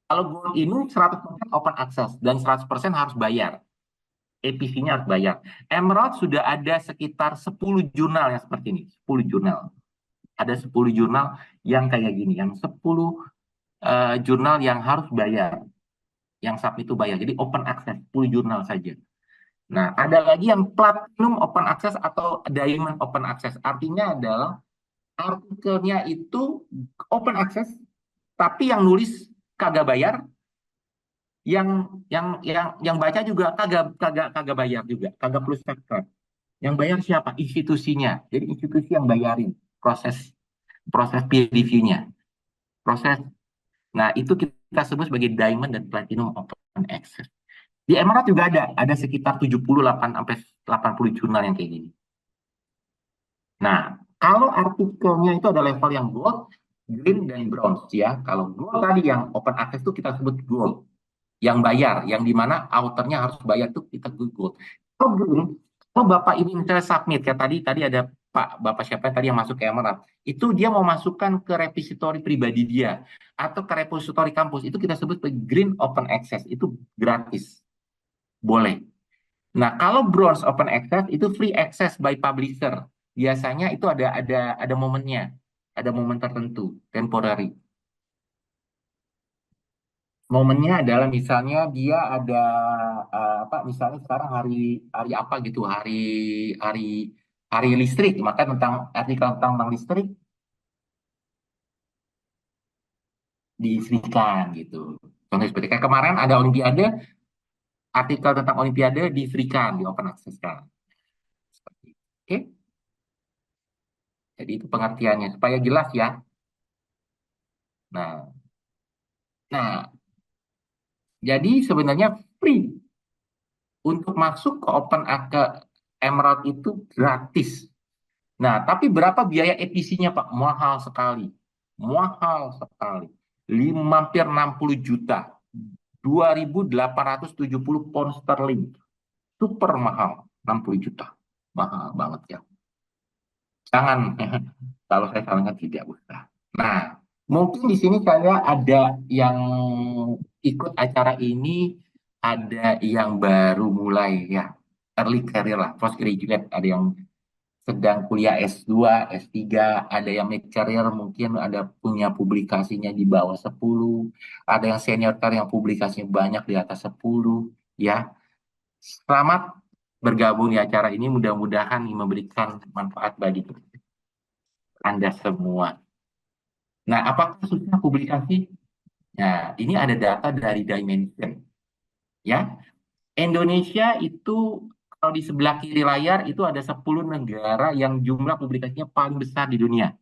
Kalau gold ini 100% open access dan 100% harus bayar. APC-nya harus bayar. Emerald sudah ada sekitar 10 jurnal yang seperti ini. 10 jurnal. Ada 10 jurnal yang kayak gini. Yang 10 jurnal yang harus bayar. Yang submit itu bayar. Jadi open access, 10 jurnal saja. Nah, ada lagi yang platinum open access atau diamond open access. Artinya adalah artikelnya itu open access, tapi yang nulis kagak bayar, yang baca juga kagak bayar juga, kagak perlu subscribe. Yang bayar siapa? Institusinya. Jadi institusi yang bayarin proses proses peer review-nya. Proses. Nah, itu kita sebut sebagai diamond dan platinum open access. Di Emerald juga ada sekitar 78 sampai 80 jurnal yang kayak gini. Nah, kalau artikelnya itu ada level yang gold, green, dan bronze ya. Kalau gold tadi yang open access itu kita sebut gold. Yang bayar, yang dimana authornya harus bayar itu kita gold. Kalau green, kalau Bapak ini misalnya submit, kayak tadi ada Bapak siapa yang tadi yang masuk ke Emerald, itu dia mau masukkan ke repository pribadi dia, atau ke repository kampus, itu kita sebut sebagai green open access, itu gratis. Boleh. Nah, kalau bronze open access itu free access by publisher. Biasanya itu ada momennya, ada momen tertentu, temporary. Momennya adalah misalnya dia ada apa? Misalnya sekarang hari hari apa gitu, hari hari listrik, maka artikel tentang listrik di-free-kan gitu. Contohnya seperti kayak kemarin ada Olimpiade, artikel tentang Olimpiade di-free-kan, di open access kan. Seperti itu. Oke, jadi itu pengertiannya supaya jelas ya. Nah, nah, jadi sebenarnya free untuk masuk ke ke Emerald itu gratis. Nah, tapi berapa biaya EPC-nya, Pak? Mahal sekali. Mahal sekali. Hampir 60 juta. 2.870 pound sterling. Super mahal. 60 juta. Mahal banget ya. Jangan. Kalau saya sarankan tidak usah. Nah, mungkin di sini saya ada yang ikut acara ini, ada yang baru mulai ya. Early career lah, postgraduate, ada yang sedang kuliah S2, S3, ada yang mid career mungkin ada punya publikasinya di bawah 10, ada yang senior career yang publikasinya banyak di atas 10, ya. Selamat bergabung di acara ini, mudah-mudahan memberikan manfaat bagi Anda semua. Nah, apakah susah publikasi? Nah, ini ada data dari Dimension, ya. Indonesia itu kalau di sebelah kiri layar itu ada 10 negara yang jumlah publikasinya paling besar di dunia.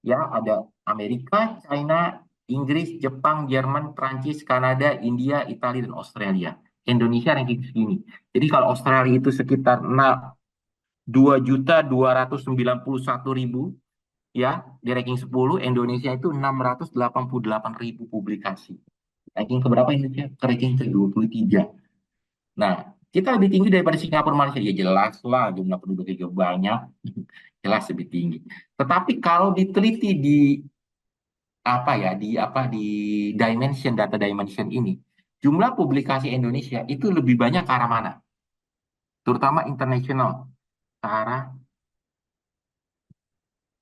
Ya, ada Amerika, China, Inggris, Jepang, Jerman, Prancis, Kanada, India, Italia, dan Australia. Indonesia ranking segini. Jadi kalau Australia itu sekitar 2.291.000 ya, di ranking 10, Indonesia itu 688.000 publikasi. Ranking keberapa Indonesia? Ke ranking ke-23. Nah, kita lebih tinggi daripada Singapura, Malaysia. Ya jelas lah, jumlah penduduknya juga banyak. Jelas lebih tinggi. Tetapi kalau diteliti di di dimension, data dimension ini, jumlah publikasi Indonesia itu lebih banyak ke arah mana? Terutama internasional, ke arah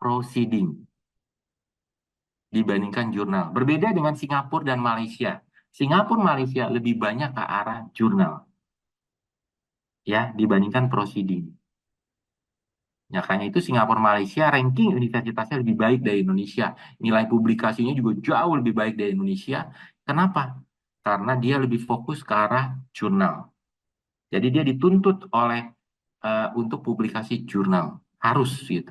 proceeding dibandingkan jurnal. Berbeda dengan Singapura dan Malaysia. Singapura, Malaysia lebih banyak ke arah jurnal ya dibandingkan proceeding. Ya, karena itu Singapura, Malaysia ranking universitasnya lebih baik dari Indonesia. Nilai publikasinya juga jauh lebih baik dari Indonesia. Kenapa? Karena dia lebih fokus ke arah jurnal. Jadi dia dituntut oleh untuk publikasi jurnal. Harus gitu.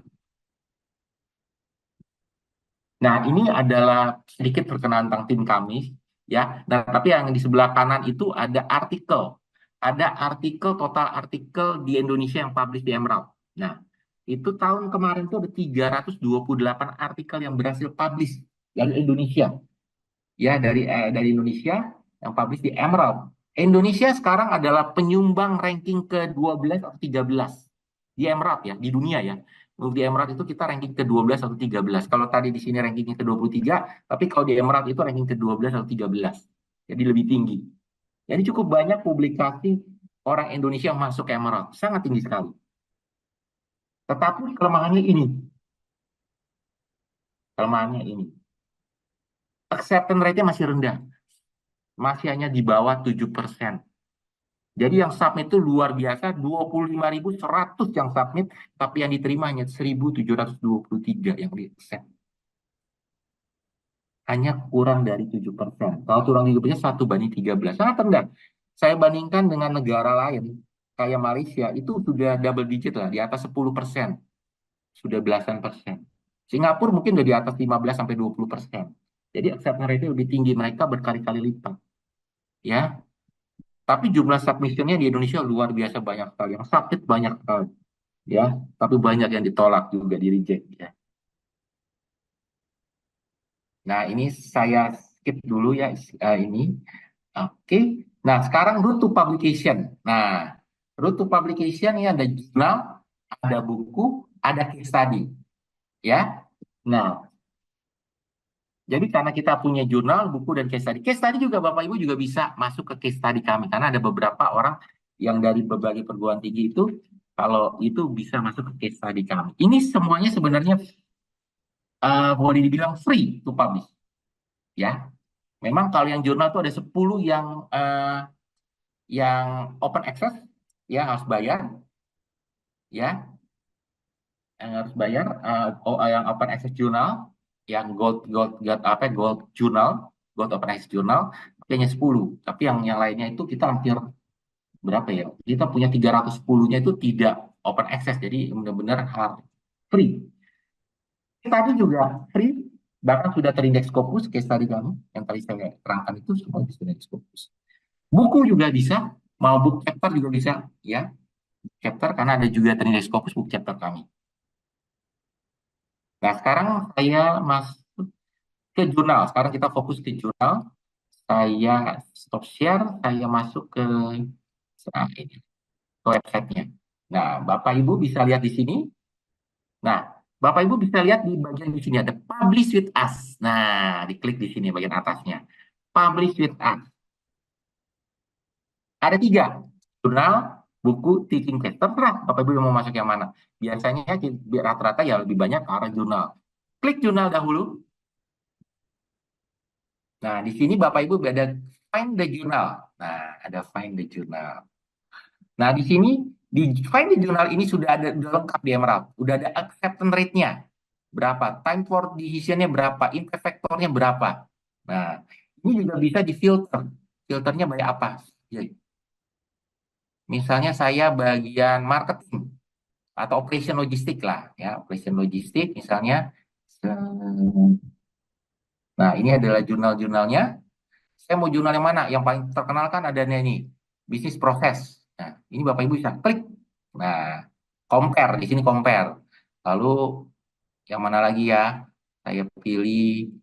Nah, ini adalah sedikit perkenalan tentang tim kami, ya. Nah, tapi yang di sebelah kanan itu ada artikel. Ada artikel, total artikel di Indonesia yang publish di Emerald. Nah, itu tahun kemarin itu ada 328 artikel yang berhasil publish dari Indonesia. Ya, dari Indonesia yang publish di Emerald. Indonesia sekarang adalah penyumbang ranking ke-12 atau 13 di Emerald ya, di dunia ya. Untuk di Emerald itu kita ranking ke-12 atau 13. Kalau tadi di sini rankingnya ke-23, tapi kalau di Emerald itu ranking ke-12 atau 13. Jadi lebih tinggi. Jadi cukup banyak publikasi orang Indonesia yang masuk ke Emerald. Sangat tinggi sekali. Tetapi kelemahannya ini. Kelemahannya ini. Acceptance rate-nya masih rendah. Masih hanya di bawah 7%. Jadi yang submit itu luar biasa, 25.100 yang submit, tapi yang diterima hanya 1.723 yang di accept. Hanya kurang dari 7%. Kalau kurang dari 7%, 1 banding 13. Sangat rendah. Saya bandingkan dengan negara lain, kayak Malaysia, itu sudah double digit lah, di atas 10%. Sudah belasan persen. Singapura mungkin udah di atas 15-20%. Jadi acceptance rate lebih tinggi, mereka berkali-kali lipat. Ya, tapi jumlah submissionnya di Indonesia luar biasa banyak sekali. Yang submit banyak sekali. Ya, tapi banyak yang ditolak juga, di reject ya. Nah, ini saya skip dulu ya ini. Oke. Nah, sekarang route to publication. Nah, route to publication ini ada jurnal, ada buku, ada case study. Ya. Nah, jadi karena kita punya jurnal, buku, dan case study juga Bapak Ibu juga bisa masuk ke case study kami. Karena ada beberapa orang yang dari berbagai perguruan tinggi itu, kalau itu bisa masuk ke case study kami. Ini semuanya sebenarnya boleh dibilang free to publish. Ya, memang kalau yang jurnal itu ada 10 yang open access, ya harus bayar, ya, yang harus bayar. Yang open access jurnal, yang gold jurnal, gold open access jurnal, hanya 10. Tapi yang lainnya itu kita hampir berapa ya? Kita punya 310-nya itu tidak open access, jadi benar-benar hard free. Tadi juga free, bahkan sudah terindeks Scopus, case study kami yang tadi saya terangkan itu semua sudah terindeks Scopus. Buku juga bisa, mau book chapter juga bisa, ya, chapter, karena ada juga terindeks Scopus book chapter kami. Nah, sekarang saya masuk ke jurnal. Sekarang kita fokus ke jurnal. Saya stop share, saya masuk ke websitenya. Nah, Bapak Ibu bisa lihat di sini. Nah, Bapak Ibu bisa lihat di bagian di sini ada Publish with Us. Nah, diklik di sini bagian atasnya. Publish with Us. Ada 3. Jurnal, buku, teaching case. Terserah Bapak Ibu mau masuk yang mana. Biasanya rata-rata ya lebih banyak ke arah jurnal. Klik jurnal dahulu. Nah, di sini Bapak Ibu ada Find the Journal. Nah, ada Find the Journal. Nah, di sini di Find the Journal ini sudah lengkap di Emerald. Udah ada acceptance rate-nya berapa, time for decision-nya berapa, impact factor-nya berapa. Nah, ini juga bisa difilter. Filternya banyak apa? Jadi, misalnya saya bagian marketing atau operation logistik lah, ya, operation logistik misalnya. Nah, ini adalah jurnal-jurnalnya. Saya mau jurnal yang mana? Yang paling terkenal kan ada ini, bisnis proses. Nah, ini Bapak Ibu bisa klik. Nah, compare, di sini compare. Lalu yang mana lagi ya? Saya pilih,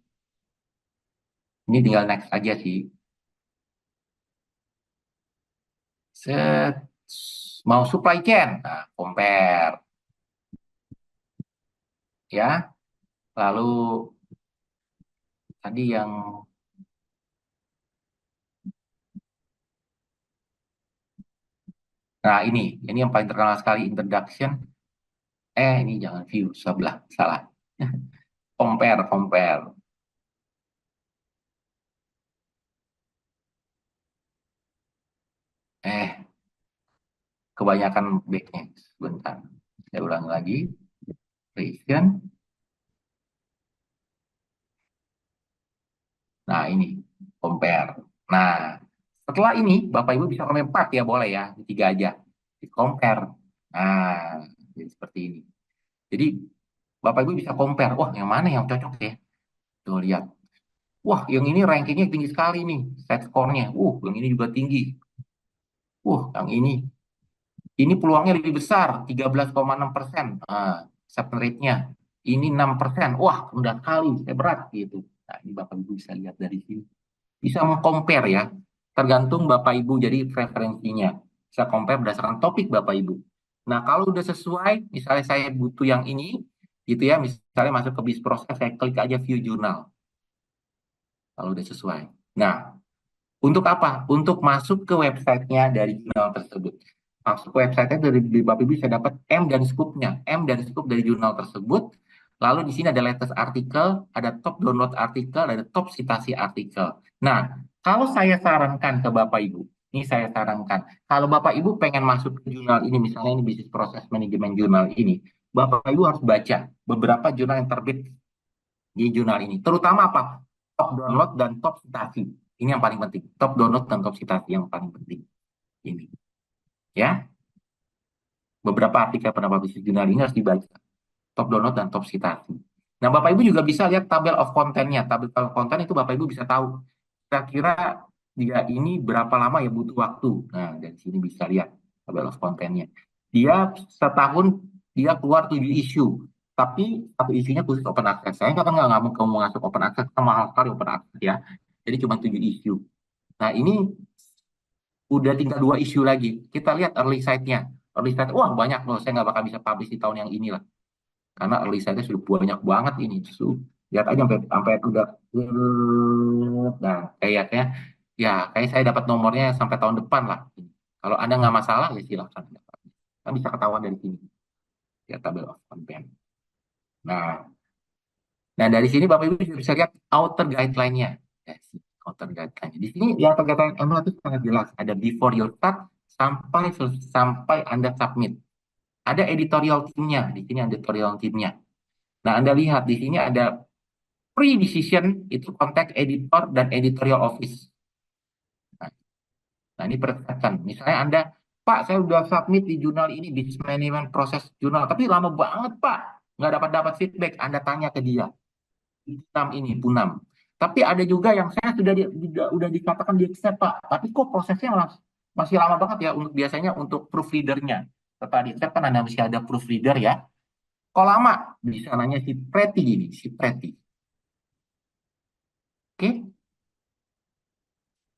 ini tinggal next aja sih. Set, mau supply chain. Nah, compare. Ya, lalu tadi yang nah ini yang paling terkenal sekali, introduction. Ini jangan view sebelah, salah. Compare. Kebanyakan backnya. Sebentar, saya ulang lagi. Nah, ini compare. Nah, setelah ini Bapak Ibu bisa compare 4 ya, boleh ya, 3 aja. Di compare. Nah, jadi seperti ini. Jadi Bapak Ibu bisa compare, wah yang mana yang cocok ya? Tuh lihat. Wah, yang ini rankingnya tinggi sekali nih, set score-nya. Yang ini juga tinggi. Yang ini peluangnya lebih besar, 13,6%. Acceptance rate-nya. Ini 6%. Wah, rendah sekali, saya berat gitu. Nah, ini Bapak Ibu bisa lihat dari sini. Bisa meng-compare ya. Tergantung Bapak Ibu jadi preferensinya. Bisa compare berdasarkan topik Bapak Ibu. Nah, kalau udah sesuai, misalnya saya butuh yang ini, gitu ya, misalnya masuk ke bis proses, saya klik aja view jurnal. Kalau udah sesuai. Nah, untuk apa? Untuk masuk ke websitenya dari jurnal tersebut. Masuk ke websitenya dari Bapak Ibu bisa dapat M dan scoop-nya. M dan scoop dari jurnal tersebut. Lalu di sini ada latest artikel, ada top download artikel, ada top citasi artikel. Nah, kalau saya sarankan ke Bapak Ibu, ini saya sarankan, kalau Bapak Ibu pengen masuk ke jurnal ini, misalnya ini bisnis proses manajemen jurnal ini, Bapak Ibu harus baca beberapa jurnal yang terbit di jurnal ini. Terutama apa? Top download dan top citasi. Ini yang paling penting. Top download dan top citasi yang paling penting. Ini. Ya. Beberapa artikel pendapat bisnis jurnal ini harus dibaca. Top download dan top citasi. Nah, Bapak Ibu juga bisa lihat tabel of content-nya. Tabel of content itu Bapak Ibu bisa tahu. Kira-kira dia ini berapa lama ya butuh waktu. Nah, dari sini bisa lihat tabel of content-nya. Dia setahun dia keluar 7 isu. Tapi satu isunya khusus open access. Saya kan nggak mau masuk open access, mahal sekali open access ya. Jadi cuma 7 isu. Nah, ini udah tinggal 2 isu lagi. Kita lihat early site-nya. Early site, wah banyak loh. Saya nggak bakal bisa publish di tahun yang ini lah. Karena early site-nya sudah banyak banget ini. Lihat aja sampai udah. Nah, kayaknya ya kayak saya dapat nomornya sampai tahun depan lah. Kalau Anda nggak masalah ya silahkan. Kan bisa ketahuan dari sini. Ya, tabel of content. Nah, dari sini Bapak Ibu bisa lihat outer guideline-nya. Ya, outer guideline. Di sini yang outer guideline ML itu sangat jelas. Ada before you start sampai Anda submit. Ada editorial team-nya. Di sini ada editorial team-nya. Nah, Anda lihat di sini ada pre-decision itu contact editor dan editorial office. Nah, ini perhatikan. Misalnya Anda, Pak, saya udah submit di jurnal ini, di management proses jurnal, tapi lama banget, Pak. Nggak dapat feedback. Anda tanya ke dia. Punam. Tapi ada juga yang saya udah dikatakan di accept, Pak. Tapi kok prosesnya masih lama banget ya untuk biasanya untuk proofreadernya. Setelah di accept kan Anda mesti ada proofreader ya. Kok lama? Bisa nanya si Preti ini, si Preti. Oke.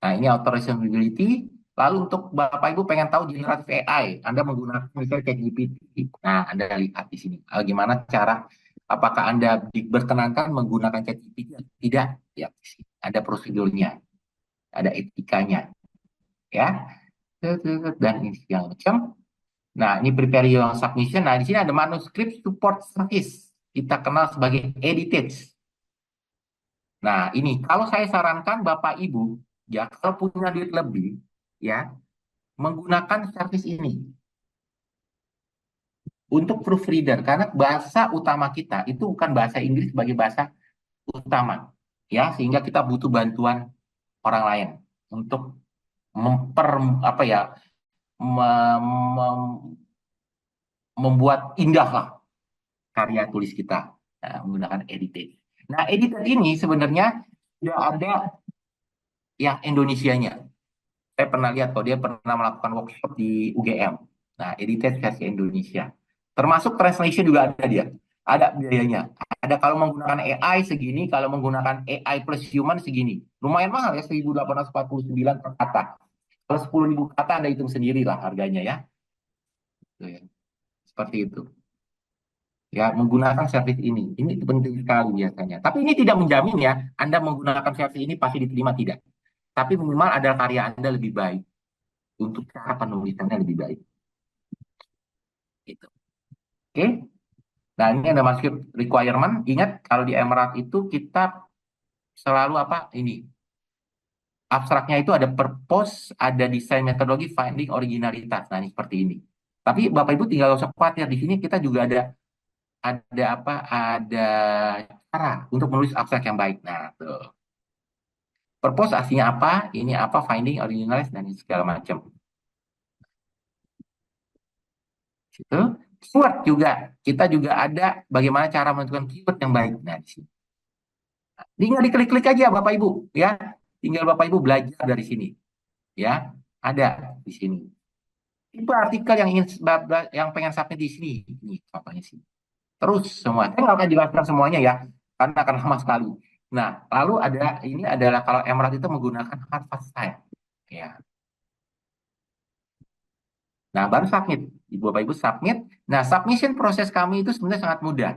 Nah, ini authorizability. Lalu untuk Bapak Ibu pengen tahu generative AI, Anda menggunakan misalnya ChatGPT. Nah, Anda lihat di sini. Gimana cara, apakah Anda berkenankan menggunakan ChatGPT atau tidak? Ya, ada prosedurnya, ada etikanya. Ya, dan ini segala macam. Nah, ini prepare your submission. Nah, di sini ada manuscript support service. Kita kenal sebagai edited. Nah, ini kalau saya sarankan Bapak Ibu, ya kalau punya duit lebih, ya menggunakan service ini untuk proofreader karena bahasa utama kita itu bukan bahasa Inggris sebagai bahasa utama, ya sehingga kita butuh bantuan orang lain untuk memper apa ya membuat indah lah karya tulis kita menggunakan edited. Nah, edited ini sebenarnya sudah ada yang Indonesianya. Saya pernah lihat kok dia pernah melakukan workshop di UGM. Nah, edited versi Indonesia. Termasuk translation juga ada dia. Ada biayanya. Ada kalau menggunakan AI segini, kalau menggunakan AI plus human segini. Lumayan mahal ya, 1.849 per kata. Kalau 10.000 kata Anda hitung sendiri lah harganya ya. Seperti itu. Ya, menggunakan service ini. Ini penting sekali biasanya. Tapi ini tidak menjamin ya, Anda menggunakan service ini pasti diterima, tidak. Tapi minimal ada karya Anda lebih baik. Untuk cara penulisannya lebih baik. Gitu. Oke. Nah, ini ada masuk requirement. Ingat, kalau di Emerald itu kita selalu apa? Ini. Abstraknya itu ada purpose, ada desain metodologi, finding originalitas. Nah, ini seperti ini. Tapi Bapak Ibu tinggal usah khawatir. Di sini kita juga ada apa? Ada cara untuk menulis abstrak yang baik. Nah, tuh. Purpose aslinya apa, ini apa, finding, originalize, dan segala macam. Gitu. Keyword juga, kita juga ada bagaimana cara menentukan keyword yang baik. Nah, di sini. Tinggal diklik-klik aja Bapak Ibu, ya. Tinggal Bapak Ibu belajar dari sini, ya. Ada di sini. Itu artikel yang yang pengen submit di sini, ini contohnya sih. Terus semua, saya nggak akan jelaskan semuanya ya, karena akan lama sekali. Nah, lalu ada ini adalah kalau Emerald itu menggunakan Harvard style, ya. Nah, baru submit. Ibu Bapak Ibu submit. Nah, submission proses kami itu sebenarnya sangat mudah.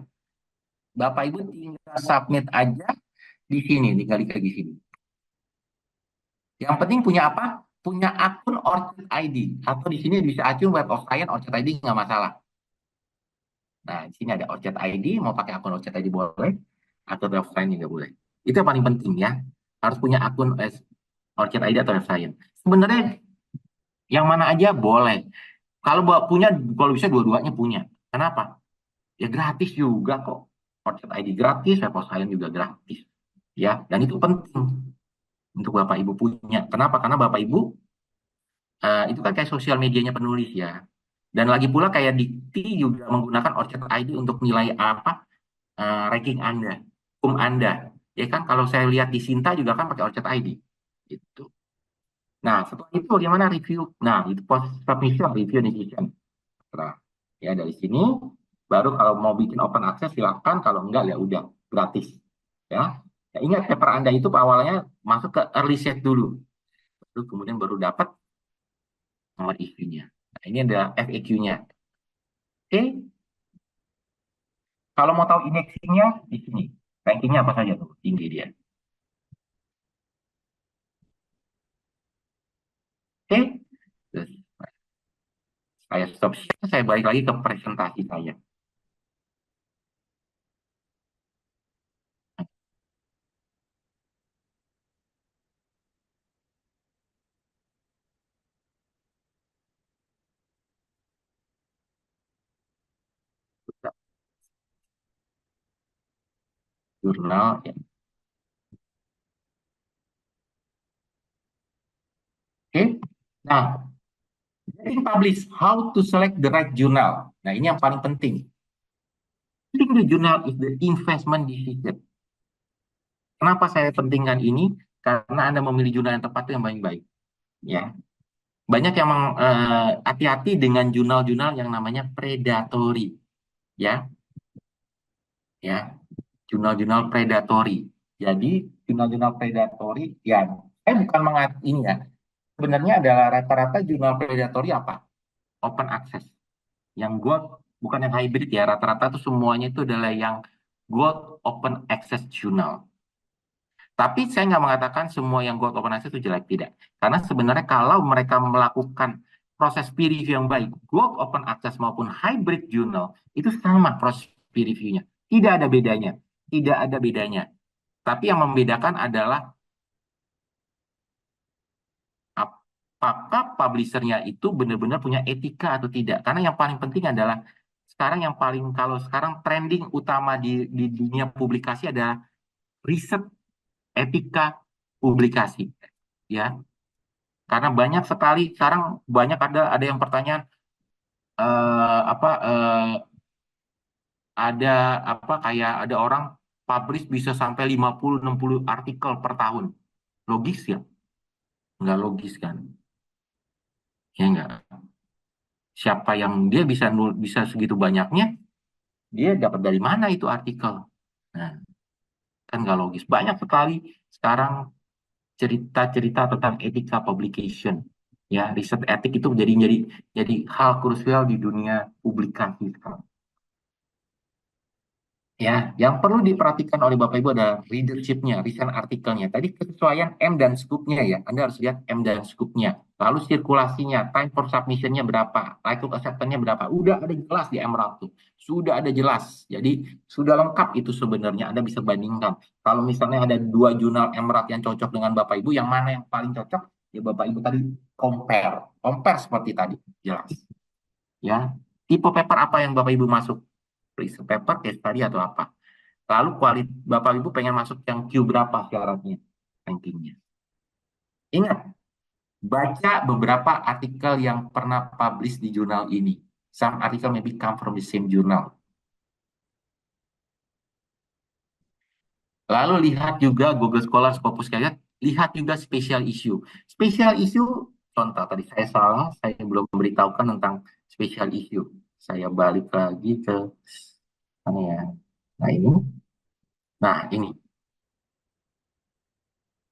Bapak Ibu tinggal submit aja di sini, tinggal diklik di sini. Yang penting punya apa? Punya akun Orchid ID. Atau di sini bisa akun Web of Science, Orchid ID nggak masalah. Nah, di sini ada Orchid ID, mau pakai akun Orchid ID boleh, atau Web of Science juga boleh. Itu yang paling penting ya. Harus punya akun Orchid ID atau Web of Science. Sebenarnya yang mana aja boleh. Kalau punya, kalau bisa dua-duanya punya. Kenapa? Ya gratis juga kok. Orchid ID gratis, Web of Science juga gratis. Ya, dan itu penting untuk Bapak Ibu punya. Kenapa? Karena Bapak Ibu itu kan kayak sosial medianya penulis ya. Dan lagi pula kayak Dikti juga menggunakan Orchid ID untuk nilai apa ranking Anda, hukum Anda. Ya kan kalau saya lihat di Sinta juga kan pakai Orchid ID. Gitu. Nah, setelah itu bagaimana review? Nah, itu proses submission, review, decision. Nah, ya dari sini baru kalau mau bikin open access silakan, kalau enggak ya udah gratis. Ya. Ya, ingat paper Anda itu awalnya masuk ke early set dulu. Lalu kemudian baru dapat nomor issue-nya. Nah, ini ada FAQ-nya. Oke, kalau mau tahu indexingnya di sini. Rankingnya apa saja tuh? Tinggi dia. Oke, terus saya stop share, saya balik lagi ke presentasi saya. Jurnal. Ya. Oke, nah, getting published, how to select the right journal. Nah, ini yang paling penting. Picking the journal is the investment decision. Kenapa saya pentingkan ini? Karena Anda memilih jurnal yang tepat itu yang paling baik. Ya, banyak yang hati-hati dengan jurnal-jurnal yang namanya predatory. Ya, ya, jurnal-jurnal predatory. Jadi, jurnal-jurnal predatory, ya, saya bukan ini ya. Sebenarnya adalah rata-rata jurnal predatory apa? Open access. Yang gold, bukan yang hybrid ya. Rata-rata tuh semuanya itu adalah yang gold open access journal. Tapi saya nggak mengatakan semua yang gold open access itu jelek, tidak. Karena sebenarnya kalau mereka melakukan proses peer review yang baik, gold open access maupun hybrid journal, itu sama proses peer review-nya. Tidak ada bedanya. Tidak ada bedanya. Tapi yang membedakan adalah apakah publishernya itu benar-benar punya etika atau tidak. Karena yang paling penting adalah sekarang yang paling, kalau sekarang trending utama di dunia publikasi adalah riset etika publikasi. Ya, karena banyak sekali sekarang banyak ada yang pertanyaan ada apa kayak ada orang publish bisa sampai 50-60 artikel per tahun. Logis ya? Nggak logis kan? Ya nggak. Siapa yang dia bisa segitu banyaknya, dia dapat dari mana itu artikel? Nah, kan nggak logis. Banyak sekali sekarang cerita-cerita tentang etika publication. Ya, riset etik itu jadi hal krusial di dunia publikasi sekarang. Ya, yang perlu diperhatikan oleh Bapak Ibu adalah readership-nya, recent artikelnya. Tadi kesesuaian M dan scoop-nya ya. Anda harus lihat M dan scoop-nya. Lalu sirkulasinya, time for submission-nya berapa, likelihood acceptance-nya berapa. Udah ada jelas di Emerald tuh. Sudah ada jelas. Jadi sudah lengkap itu sebenarnya. Anda bisa bandingkan. Kalau misalnya ada 2 jurnal Emerald yang cocok dengan Bapak Ibu, yang mana yang paling cocok? Ya Bapak Ibu tadi compare. Compare seperti tadi. Jelas. Ya. Tipe paper apa yang Bapak Ibu masuk? Research paper, case study atau apa. Lalu Bapak Ibu pengen masuk yang Q berapa syaratnya, rankingnya. Ingat, baca beberapa artikel yang pernah publish di jurnal ini. Some article maybe come from the same journal. Lalu lihat juga Google Scholar, Scopus kalian, lihat juga special issue. Special issue, contoh tadi saya salah, saya belum memberitahukan tentang special issue. Saya balik lagi ke mana ya? Nah ini, nah ini.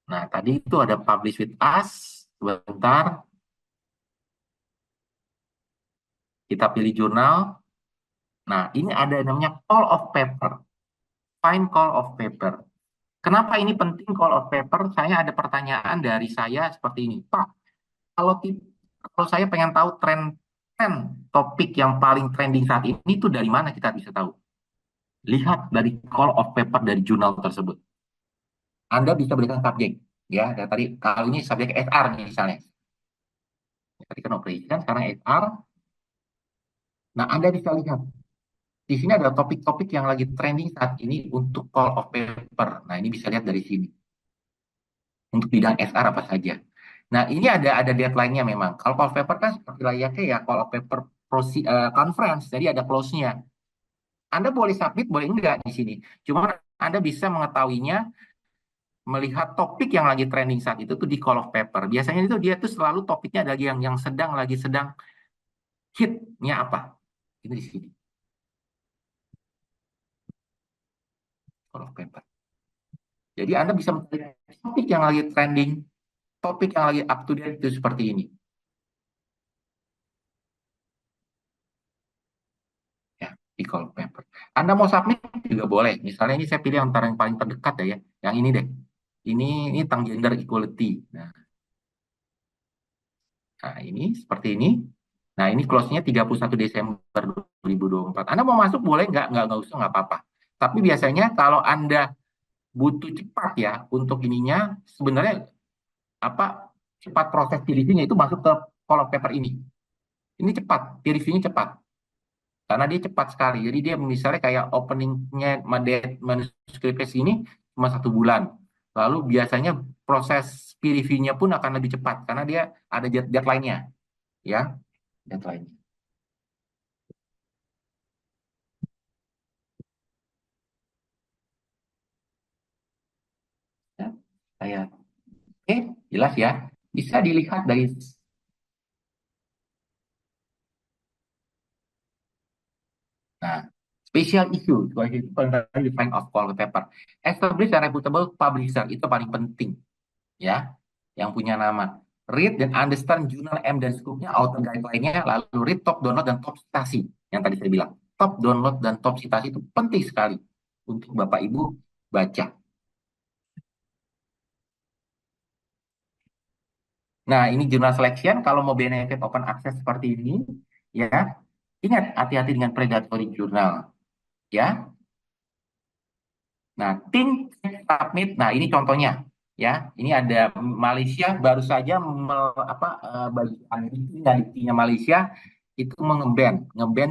Nah tadi itu ada publish with us. Sebentar, kita pilih jurnal. Nah ini ada namanya call of paper. Find call of paper. Kenapa ini penting call of paper? Saya ada pertanyaan dari saya seperti ini. Pak, kalau kalau saya pengen tahu tren topik yang paling trending saat ini itu dari mana kita bisa tahu? Lihat dari call of paper dari jurnal tersebut. Anda bisa berikan subjek, ya. Dan tadi kalau ini subjek HR misalnya. Tadi kan operation, sekarang HR. Nah, Anda bisa lihat di sini ada topik-topik yang lagi trending saat ini untuk call of paper. Nah, ini bisa lihat dari sini. Untuk bidang HR apa saja. Nah, ini ada deadline-nya memang. Kalau call of paper kan seperti layaknya ya call of paper conference, jadi ada close-nya. Anda boleh submit, boleh enggak di sini. Cuma Anda bisa mengetahuinya melihat topik yang lagi trending saat itu tuh di call of paper. Biasanya itu dia tuh selalu topiknya lagi yang sedang hitnya apa. Itu di sini. Call of paper. Jadi Anda bisa mencari topik yang lagi trending, topik yang lagi up to date itu seperti ini. Ya, di call of paper. Anda mau submit juga boleh. Misalnya ini saya pilih antara yang paling terdekat ya. Yang ini deh. Ini tentang gender equality. Nah, ini seperti ini. Nah, ini close-nya 31 Desember 2024. Anda mau masuk boleh nggak usah, nggak apa-apa. Tapi biasanya kalau Anda butuh cepat ya untuk ininya, sebenarnya apa cepat proses reviewnya itu masuk ke call of paper ini. Ini cepat, peer review-nya cepat. Karena dia cepat sekali. Jadi dia misalnya kayak openingnya manuskrip ini cuma 1 bulan. Lalu biasanya proses peer review-nya pun akan lebih cepat karena dia ada deadline-nya, ya, deadline. Ya, saya, oke, jelas ya. Bisa dilihat dari nah, special issue, itu define of call paper. Establish a reputable publisher itu paling penting, ya, yang punya nama. Read dan understand jurnal M dan scope-nya, author guideline-nya, lalu read top download dan top citasi. Yang tadi saya bilang, top download dan top citasi itu penting sekali untuk Bapak Ibu baca. Nah, ini jurnal selection, kalau mau benefit open access seperti ini, ya, ingat hati-hati dengan predatory jurnal, ya. Nah, think submit. Nah, ini contohnya, ya. Ini ada Malaysia baru saja bagian diktinya Malaysia itu ngeban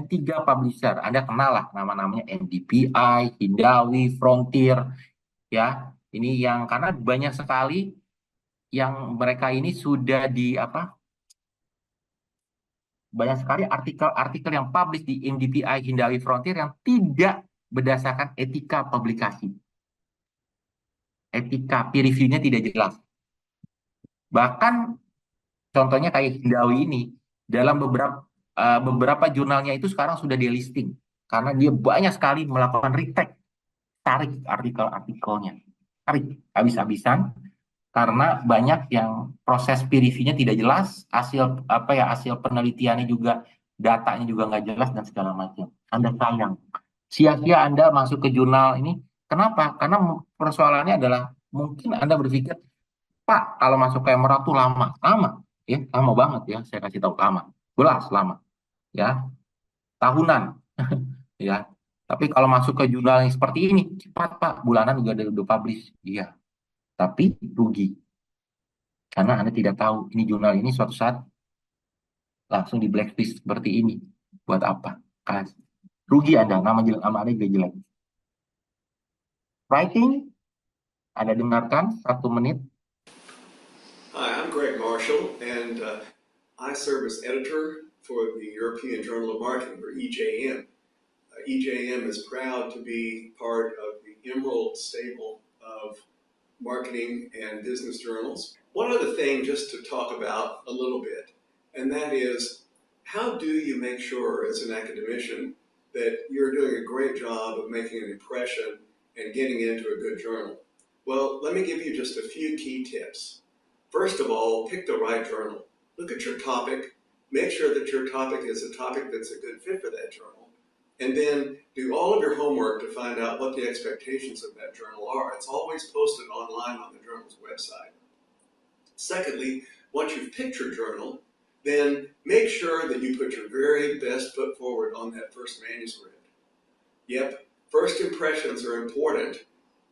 3 publisher. Anda kenal lah nama-namanya NDPI, Hindawi, Frontier, ya. Ini yang karena banyak sekali yang mereka ini sudah banyak sekali artikel-artikel yang publish di NDPI, Hindawi, Frontier yang tidak berdasarkan etika publikasi. Etika peer review-nya tidak jelas. Bahkan contohnya kayak Hindawi ini, dalam beberapa jurnalnya itu sekarang sudah delisting karena dia banyak sekali melakukan retake, tarik artikel-artikelnya, tarik habis-habisan karena banyak yang proses peer review-nya tidak jelas, hasil penelitiannya juga datanya juga nggak jelas dan segala macam. Anda sayang, sia-sia Anda masuk ke jurnal ini. Kenapa? Karena persoalannya adalah mungkin Anda berpikir, Pak, kalau masuk ke Emerald tuh lama, ya, lama banget ya. Saya kasih tahu lama, belas lama, ya, tahunan, ya. Tapi kalau masuk ke jurnal yang seperti ini, cepat Pak, bulanan juga udah publish, iya. Tapi rugi, karena Anda tidak tahu ini jurnal ini suatu saat langsung di blacklist seperti ini. Buat apa? Kan rugi Anda, nama Anda juga jelek. Writing, Anda dengarkan 1 menit. Hi, I'm Greg Marshall, and I serve as editor for the European Journal of Marketing, or EJM. EJM is proud to be part of the Emerald stable of marketing and business journals. One other thing just to talk about a little bit, and that is, how do you make sure as an academician that you're doing a great job of making an impression and getting into a good journal? Well, let me give you just a few key tips. First of all, pick the right journal. Look at your topic. Make sure that your topic is a topic that's a good fit for that journal. And then do all of your homework to find out what the expectations of that journal are. It's always posted online on the journal's website. Secondly, once you've picked your journal, then make sure that you put your very best foot forward on that first manuscript. Yep, first impressions are important,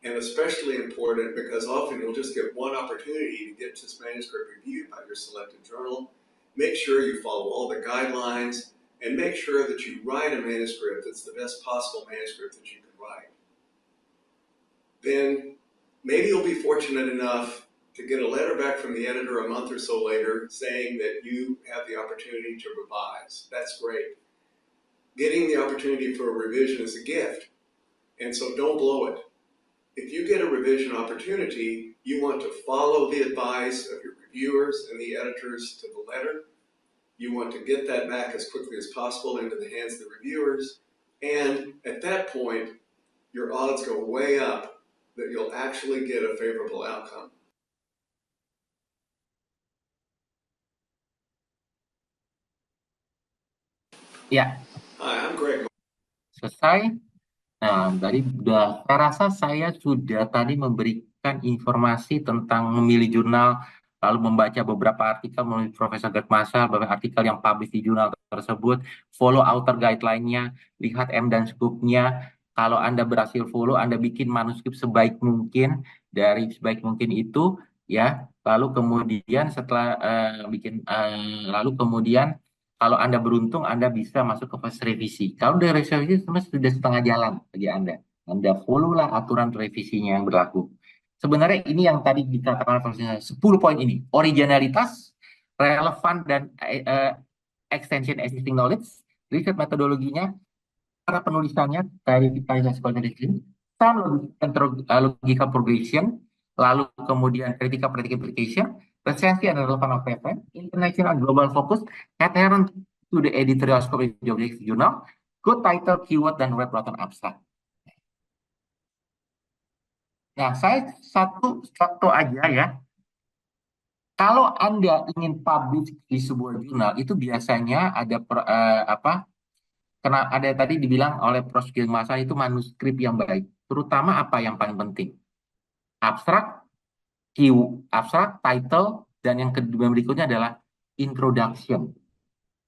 and especially important because often you'll just get one opportunity to get this manuscript reviewed by your selected journal. Make sure you follow all the guidelines, and make sure that you write a manuscript that's the best possible manuscript that you can write. Then maybe you'll be fortunate enough to get a letter back from the editor a month or so later saying that you have the opportunity to revise. That's great. Getting the opportunity for a revision is a gift, and so don't blow it. If you get a revision opportunity, you want to follow the advice of your reviewers and the editors to the letter. You want to get that back as quickly as possible into the hands of the reviewers. And at that point, your odds go way up that you'll actually get a favorable outcome. Ya, Hi, I'm Greg. selesai. Nah, saya rasa saya sudah tadi memberikan informasi tentang memilih jurnal, lalu membaca beberapa artikel melalui Profesor Greg Marshall, beberapa artikel yang publish di jurnal tersebut, follow author guideline-nya, lihat M dan scoop-nya. Kalau Anda berhasil follow, Anda bikin manuskrip sebaik mungkin, dari sebaik mungkin itu, ya. Lalu kemudian setelah lalu kemudian kalau Anda beruntung, Anda bisa masuk ke fase revisi. Kalau dari revisi sebenarnya sudah setengah jalan bagi Anda. Anda follow-lah aturan revisinya yang berlaku. Sebenarnya ini yang tadi dikatakan 10 poin ini. Originalitas, relevan dan extension existing knowledge, riset metodologinya, cara penulisannya, dari sekolah dari sini, some logical progression, lalu kemudian critical application, recency and relevant of reference, international global focus, adherent to the editorial scope of the journal, good title, keyword, dan web proton abstract. Nah, saya satu aja ya. Kalau Anda ingin publish di sebuah jurnal, itu biasanya ada karena ada tadi dibilang oleh Prof. Gil Masa itu manuskrip yang baik. Terutama apa yang paling penting? Abstrak, abstrak, title, dan yang kedua berikutnya adalah introduction.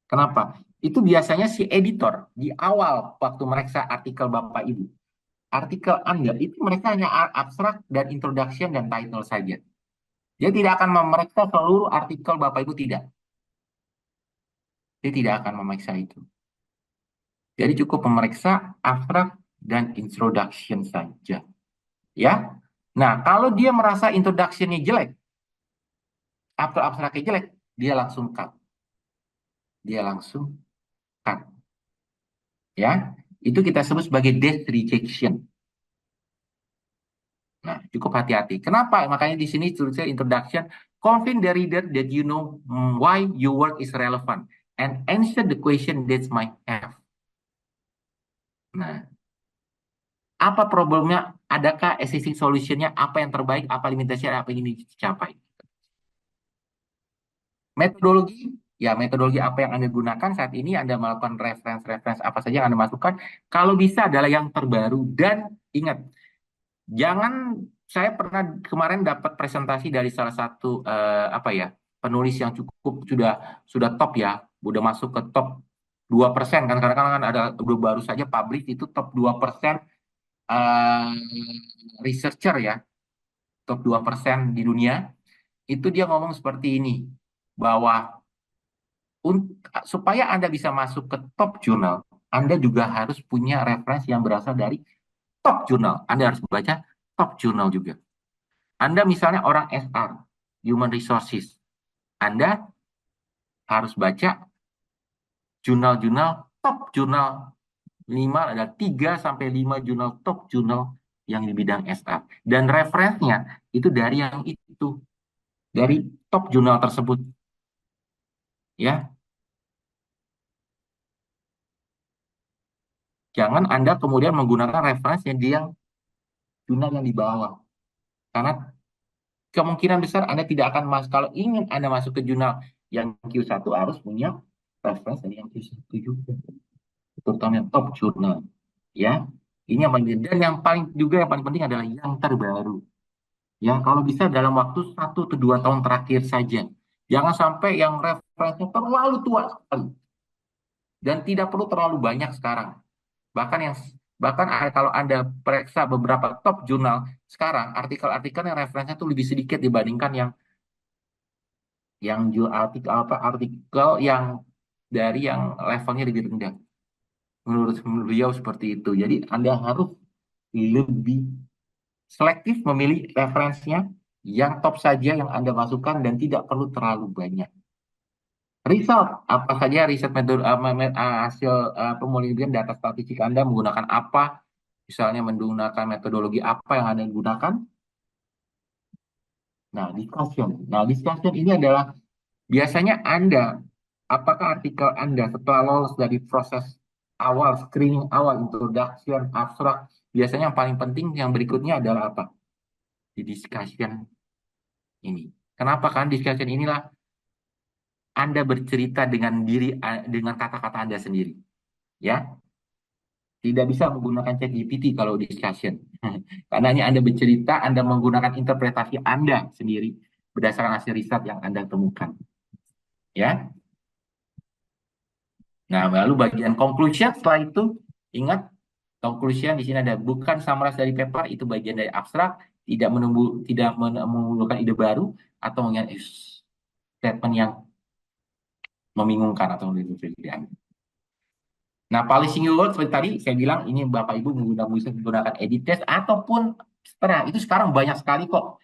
Kenapa? Itu biasanya si editor di awal waktu mereka artikel Bapak Ibu. Artikel Anda itu mereka hanya abstrak dan introduction dan title saja. Dia tidak akan memeriksa seluruh artikel Bapak Ibu, tidak. Dia tidak akan memeriksa itu. Jadi cukup memeriksa abstrak dan introduction saja. Ya. Nah, kalau dia merasa introduction-nya jelek, atau abstraknya jelek, dia langsung cut. Dia langsung cut. Ya, itu kita sebut sebagai death rejection. Nah, cukup hati-hati. Kenapa? Makanya di sini tulisnya introduction, convince the reader that you know why your work is relevant and answer the question that might have. Nah, apa problemnya? Adakah existing solution-nya? Apa yang terbaik? Apa limitasinya? Apa yang ingin dicapai? Metodologi, ya metodologi apa yang Anda gunakan saat ini, Anda melakukan reference apa saja yang Anda masukkan. Kalau bisa adalah yang terbaru, dan ingat, saya pernah kemarin dapat presentasi dari salah satu penulis yang cukup sudah top ya, udah masuk ke top 2% kan, karena kan ada baru saja publish itu top 2% researcher ya, top 2% di dunia. Itu dia ngomong seperti ini, bahwa supaya Anda bisa masuk ke top jurnal, Anda juga harus punya referensi yang berasal dari top jurnal. Anda harus baca top jurnal juga. Anda misalnya orang SR, Human Resources, Anda harus baca jurnal-jurnal, top jurnal 5, ada 3-5 jurnal top jurnal yang di bidang SR. Dan referensinya itu dari yang itu, dari top jurnal tersebut. Ya, jangan Anda kemudian menggunakan referensi yang jurnal yang di bawah. Karena kemungkinan besar Anda tidak akan masuk, kalau ingin Anda masuk ke jurnal yang Q1 harus punya referensi dari yang Q1 juga. Terutama yang top jurnal. Ya, ini yang paling, dan yang paling penting adalah yang terbaru. Ya, kalau bisa dalam waktu 1-2 tahun terakhir saja. Jangan sampai yang referensinya terlalu tua sekali. Dan tidak perlu terlalu banyak sekarang. Bahkan kalau Anda periksa beberapa top jurnal sekarang, artikel-artikel yang referensinya itu lebih sedikit dibandingkan yang artikel yang dari yang levelnya lebih rendah. Menurut beliau seperti itu. Jadi Anda harus lebih selektif memilih referensinya yang top saja yang Anda masukkan dan tidak perlu terlalu banyak. Result, apa saja riset metode hasil pemulihan data statistik Anda menggunakan apa? Misalnya menggunakan metodologi apa yang Anda gunakan? Nah, discussion ini adalah biasanya apakah artikel Anda setelah lolos dari proses awal, screening awal, introduction, abstract, biasanya yang paling penting yang berikutnya adalah apa? Di discussion ini. Kenapa? Kan discussion inilah Anda bercerita dengan dengan kata-kata Anda sendiri. Ya, tidak bisa menggunakan ChatGPT kalau discussion. Karena ini Anda bercerita, Anda menggunakan interpretasi Anda sendiri berdasarkan hasil riset yang Anda temukan. Ya. Nah, lalu bagian conclusion setelah itu, ingat conclusion di sini ada bukan summarize dari paper, itu bagian dari abstrak, tidak menimbulkan ide baru atau mengenai statement yang membingungkan atau mengejutkan. Nah, polishing your words seperti tadi saya bilang ini Bapak Ibu menggunakan edit test ataupun setelah itu sekarang banyak sekali kok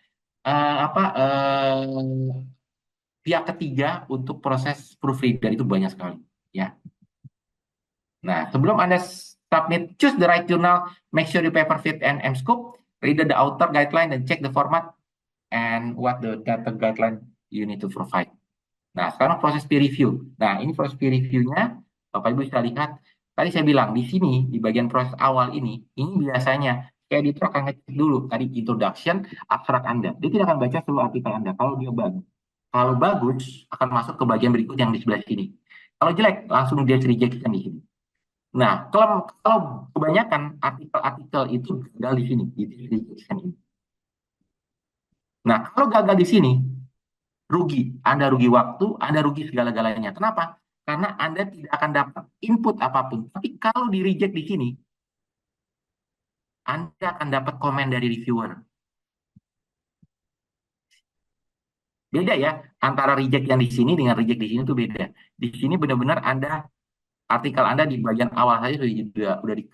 pihak ketiga untuk proses proofreader itu banyak sekali ya. Nah, sebelum Anda submit, choose the right journal, make sure the paper fit and scope, read the author guideline and check the format and what the data guideline you need to provide. Nah, sekarang proses peer review. Nah, ini proses peer review-nya Bapak Ibu bisa lihat. Tadi saya bilang di sini di bagian proses awal ini biasanya editor akan ngecek dulu tadi introduction, abstrak Anda. Dia tidak akan baca seluruh artikel Anda kalau dia bagus. Kalau bagus akan masuk ke bagian berikut yang di sebelah sini. Kalau jelek langsung dia rejection di sini. Nah, kalau kebanyakan artikel-artikel itu gagal di sini, di rejection ini. Nah, kalau gagal di sini rugi, Anda rugi waktu, Anda rugi segala-galanya. Kenapa? Karena Anda tidak akan dapat input apapun. Tapi kalau di reject di sini, Anda akan dapat komen dari reviewer. Beda ya, antara reject yang di sini dengan reject di sini itu beda. Di sini benar-benar artikel Anda di bagian awal saja sudah di.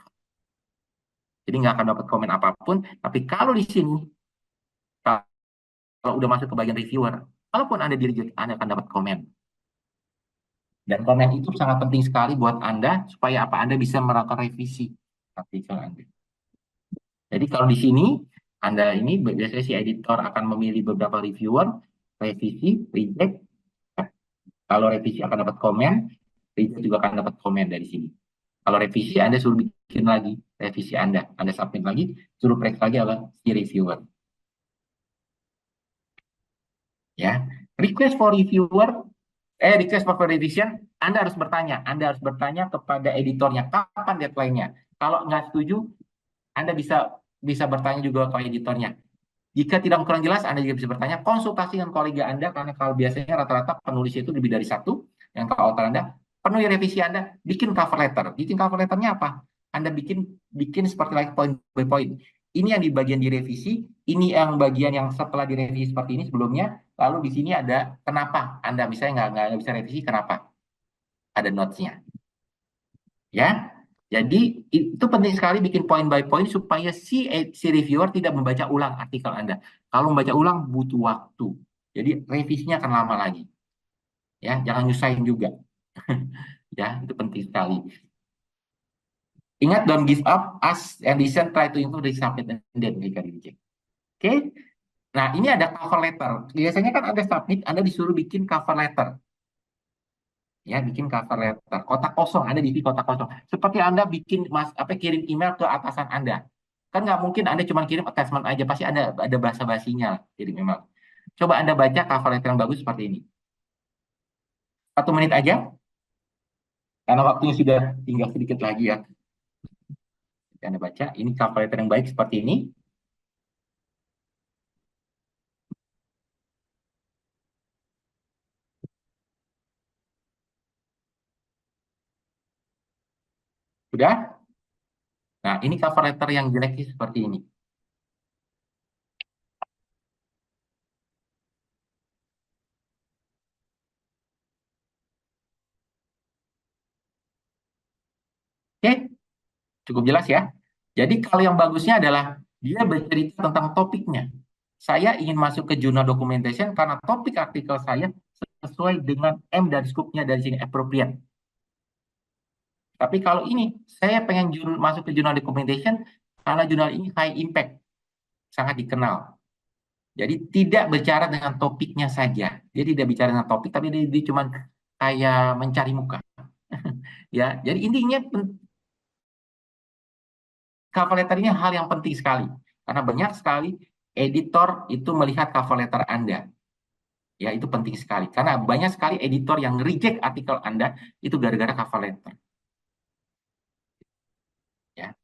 Jadi nggak akan dapat komen apapun. Tapi kalau di sini, kalau udah masuk ke bagian reviewer, kalaupun Anda di reject, Anda akan dapat komen. Dan komen itu sangat penting sekali buat Anda supaya apa? Anda bisa melakukan revisi artikel Anda. Jadi kalau di sini Anda ini biasanya si editor akan memilih beberapa reviewer, revisi, reject. Kalau revisi akan dapat komen, reject juga akan dapat komen dari sini. Kalau revisi Anda suruh bikin lagi revisi Anda submit lagi, suruh periksa lagi oleh si reviewer. Ya, request for revision, Anda harus bertanya kepada editornya kapan deadline-nya. Kalau nggak setuju, Anda bisa bertanya juga ke editornya. Jika tidak kurang jelas, Anda juga bisa bertanya, konsultasi dengan kolega Anda, karena kalau biasanya rata-rata penulis itu lebih dari satu, yang ke author Anda, penuhi revisi Anda, bikin cover letter. Bikin cover letternya apa? Anda bikin seperti like point by point. Ini yang di bagian direvisi, ini yang bagian yang setelah direvisi seperti ini sebelumnya, lalu di sini ada kenapa Anda misalnya nggak bisa revisi, kenapa? Ada notes-nya. Ya, jadi itu penting sekali bikin point by point supaya si reviewer tidak membaca ulang artikel Anda. Kalau membaca ulang butuh waktu. Jadi revisinya akan lama lagi. Ya, jangan nyusahin juga. Ya, itu penting sekali. Ingat, don't give up, ask and listen, try to improve, resubmit, and then jika di reject. Oke. Nah, ini ada cover letter. Biasanya kan ada submit, Anda disuruh bikin cover letter. Ya, bikin cover letter. Kotak kosong, Anda di kotak kosong. Seperti Anda bikin kirim email ke atasan Anda. Kan nggak mungkin Anda cuma kirim attachment aja, pasti ada bahasa basinya kirim email. Coba Anda baca cover letter yang bagus seperti ini. 1 menit aja, karena waktunya sudah tinggal sedikit lagi ya. Anda baca, ini cover letter yang baik seperti ini. Sudah? Nah, ini cover letter yang jelek sih seperti ini. Oke, cukup jelas ya. Jadi kalau yang bagusnya adalah dia bercerita tentang topiknya. Saya ingin masuk ke jurnal documentation karena topik artikel saya sesuai dengan M dan scope-nya dari sini, appropriate. Tapi kalau ini, saya pengen masuk ke jurnal documentation karena jurnal ini high impact, sangat dikenal. Jadi tidak bicara dengan topiknya saja. Dia tidak bicara dengan topik, tapi dia cuma kayak mencari muka. Ya, jadi intinya cover letter ini hal yang penting sekali. Karena banyak sekali editor itu melihat cover letter Anda. Ya, itu penting sekali. Karena banyak sekali editor yang reject artikel Anda itu gara-gara cover letter. Ya.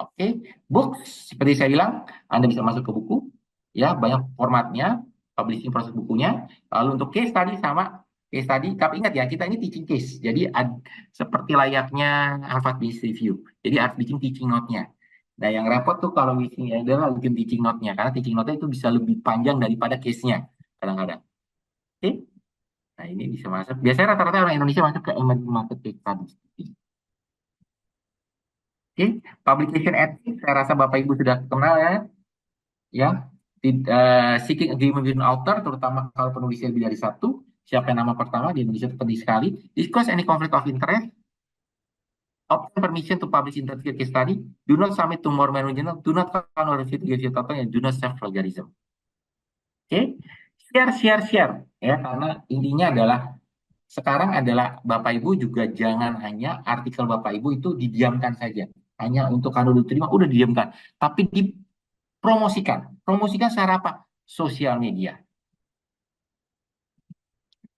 Oke, books seperti saya bilang, Anda bisa masuk ke buku, ya banyak formatnya, publishing proses bukunya. Lalu untuk case tadi sama case tadi, tapi ingat ya kita ini teaching case, jadi seperti layaknya Harvard Business Review. Jadi harus bikin teaching note-nya. Nah yang repot tuh kalau bikin adalah bikin teaching note-nya, karena teaching note-nya itu bisa lebih panjang daripada case-nya kadang-kadang. Oke, nah ini bisa masuk. Biasanya rata-rata orang Indonesia masuk ke emerging market case tadi. Oke, publication ethics, saya rasa Bapak Ibu sudah kenal ya. Ya, seeking agreement with author, terutama kalau penulisnya lebih dari satu, siapa yang nama pertama di Indonesia itu penting sekali. Discuss any conflict of interest, obtain permission to publish interview case study, do not submit to more journal, do not count or refute your total, and do not self plagiarism. Oke, share, ya, karena intinya adalah sekarang adalah Bapak Ibu juga jangan hanya artikel Bapak Ibu itu didiamkan saja, hanya untuk kalau diterima udah didiamkan, tapi dipromosikan. Promosikan secara apa? Sosial media.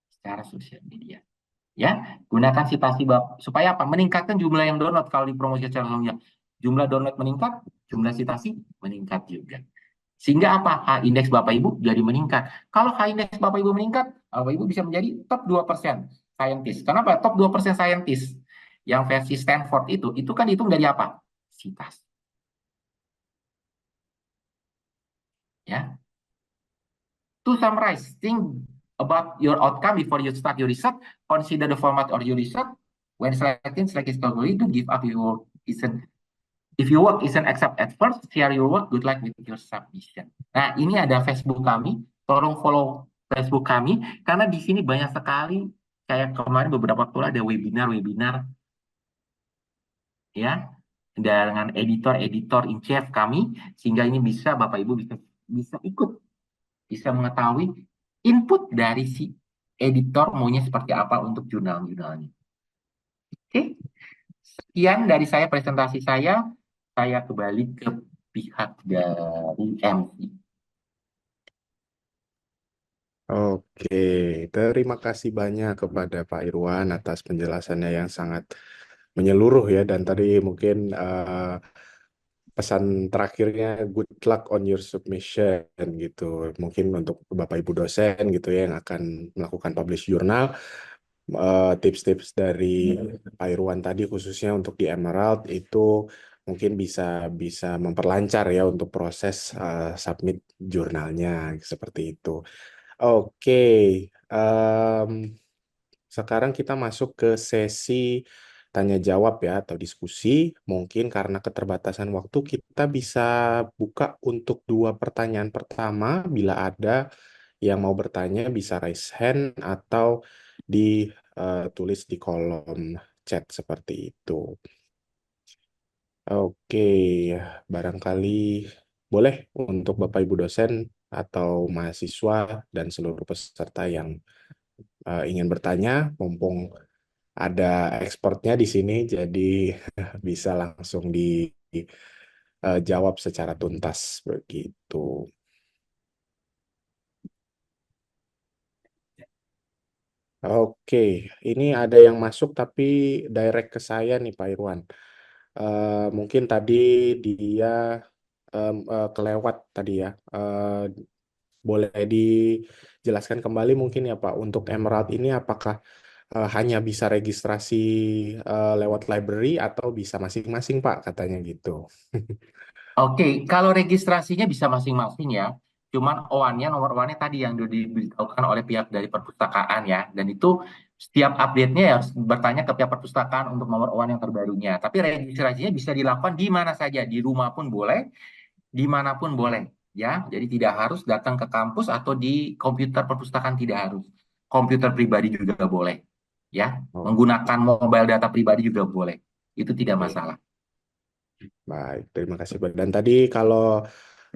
Secara sosial media. Ya, gunakan citasi supaya apa? Meningkatkan jumlah yang download kalau dipromosikan secara sosial media. Jumlah download meningkat, jumlah citasi meningkat juga. Sehingga apa? H-index Bapak Ibu jadi meningkat. Kalau H-index Bapak Ibu meningkat, Bapak Ibu bisa menjadi top 2% scientist. Kenapa? Top 2% scientist yang versi Stanford itu kan dihitung dari apa? Citasi. Ya. To summarize, think about your outcome before you start your research. Consider the format of your research. When selecting category, don't give up your work. If your work isn't accept at first, share your work. Good luck with your submission. Nah, ini ada Facebook kami. Tolong follow Facebook kami karena di sini banyak sekali kayak kemarin beberapa waktu ada webinar ya dengan editor in chief kami sehingga ini bisa Bapak Ibu bisa ikut, bisa mengetahui input dari si editor maunya seperti apa untuk jurnal-jurnalnya. Oke, sekian dari saya presentasi saya kembali ke pihak dari MC. Oke, terima kasih banyak kepada Pak Irwan atas penjelasannya yang sangat menyeluruh ya. Dan tadi mungkin pesan terakhirnya good luck on your submission gitu. Mungkin untuk Bapak Ibu dosen gitu ya yang akan melakukan publish jurnal. Tips-tips dari Pak Irwan tadi khususnya untuk di Emerald itu mungkin bisa memperlancar ya untuk proses submit jurnalnya seperti itu. Oke, em, sekarang kita masuk ke sesi tanya jawab ya atau diskusi. Mungkin karena keterbatasan waktu kita bisa buka untuk 2 pertanyaan pertama. Bila ada yang mau bertanya bisa raise hand atau ditulis di kolom chat seperti itu. Oke, barangkali boleh untuk Bapak Ibu dosen atau mahasiswa dan seluruh peserta yang ingin bertanya, mumpung ada expertnya di sini, jadi bisa langsung dijawab secara tuntas begitu. Oke, ini ada yang masuk tapi direct ke saya nih Pak Irwan. Mungkin tadi dia kelewat tadi ya. Boleh dijelaskan kembali mungkin ya Pak, untuk Emerald ini apakah hanya bisa registrasi lewat library atau bisa masing-masing Pak katanya gitu. Oke, kalau registrasinya bisa masing-masing ya. Cuman OAN-nya, nomor OAN-nya tadi yang sudah diberitahukan oleh pihak dari perpustakaan ya. Dan itu setiap update-nya ya harus bertanya ke pihak perpustakaan untuk nomor OAN yang terbarunya. Tapi registrasinya bisa dilakukan di mana saja, di rumah pun boleh, dimanapun boleh. Ya, jadi tidak harus datang ke kampus atau di komputer perpustakaan tidak harus. Komputer pribadi juga boleh. Ya, Oke, menggunakan mobile data pribadi juga boleh. Itu tidak masalah. baik. Terima kasih Pak. Dan tadi kalau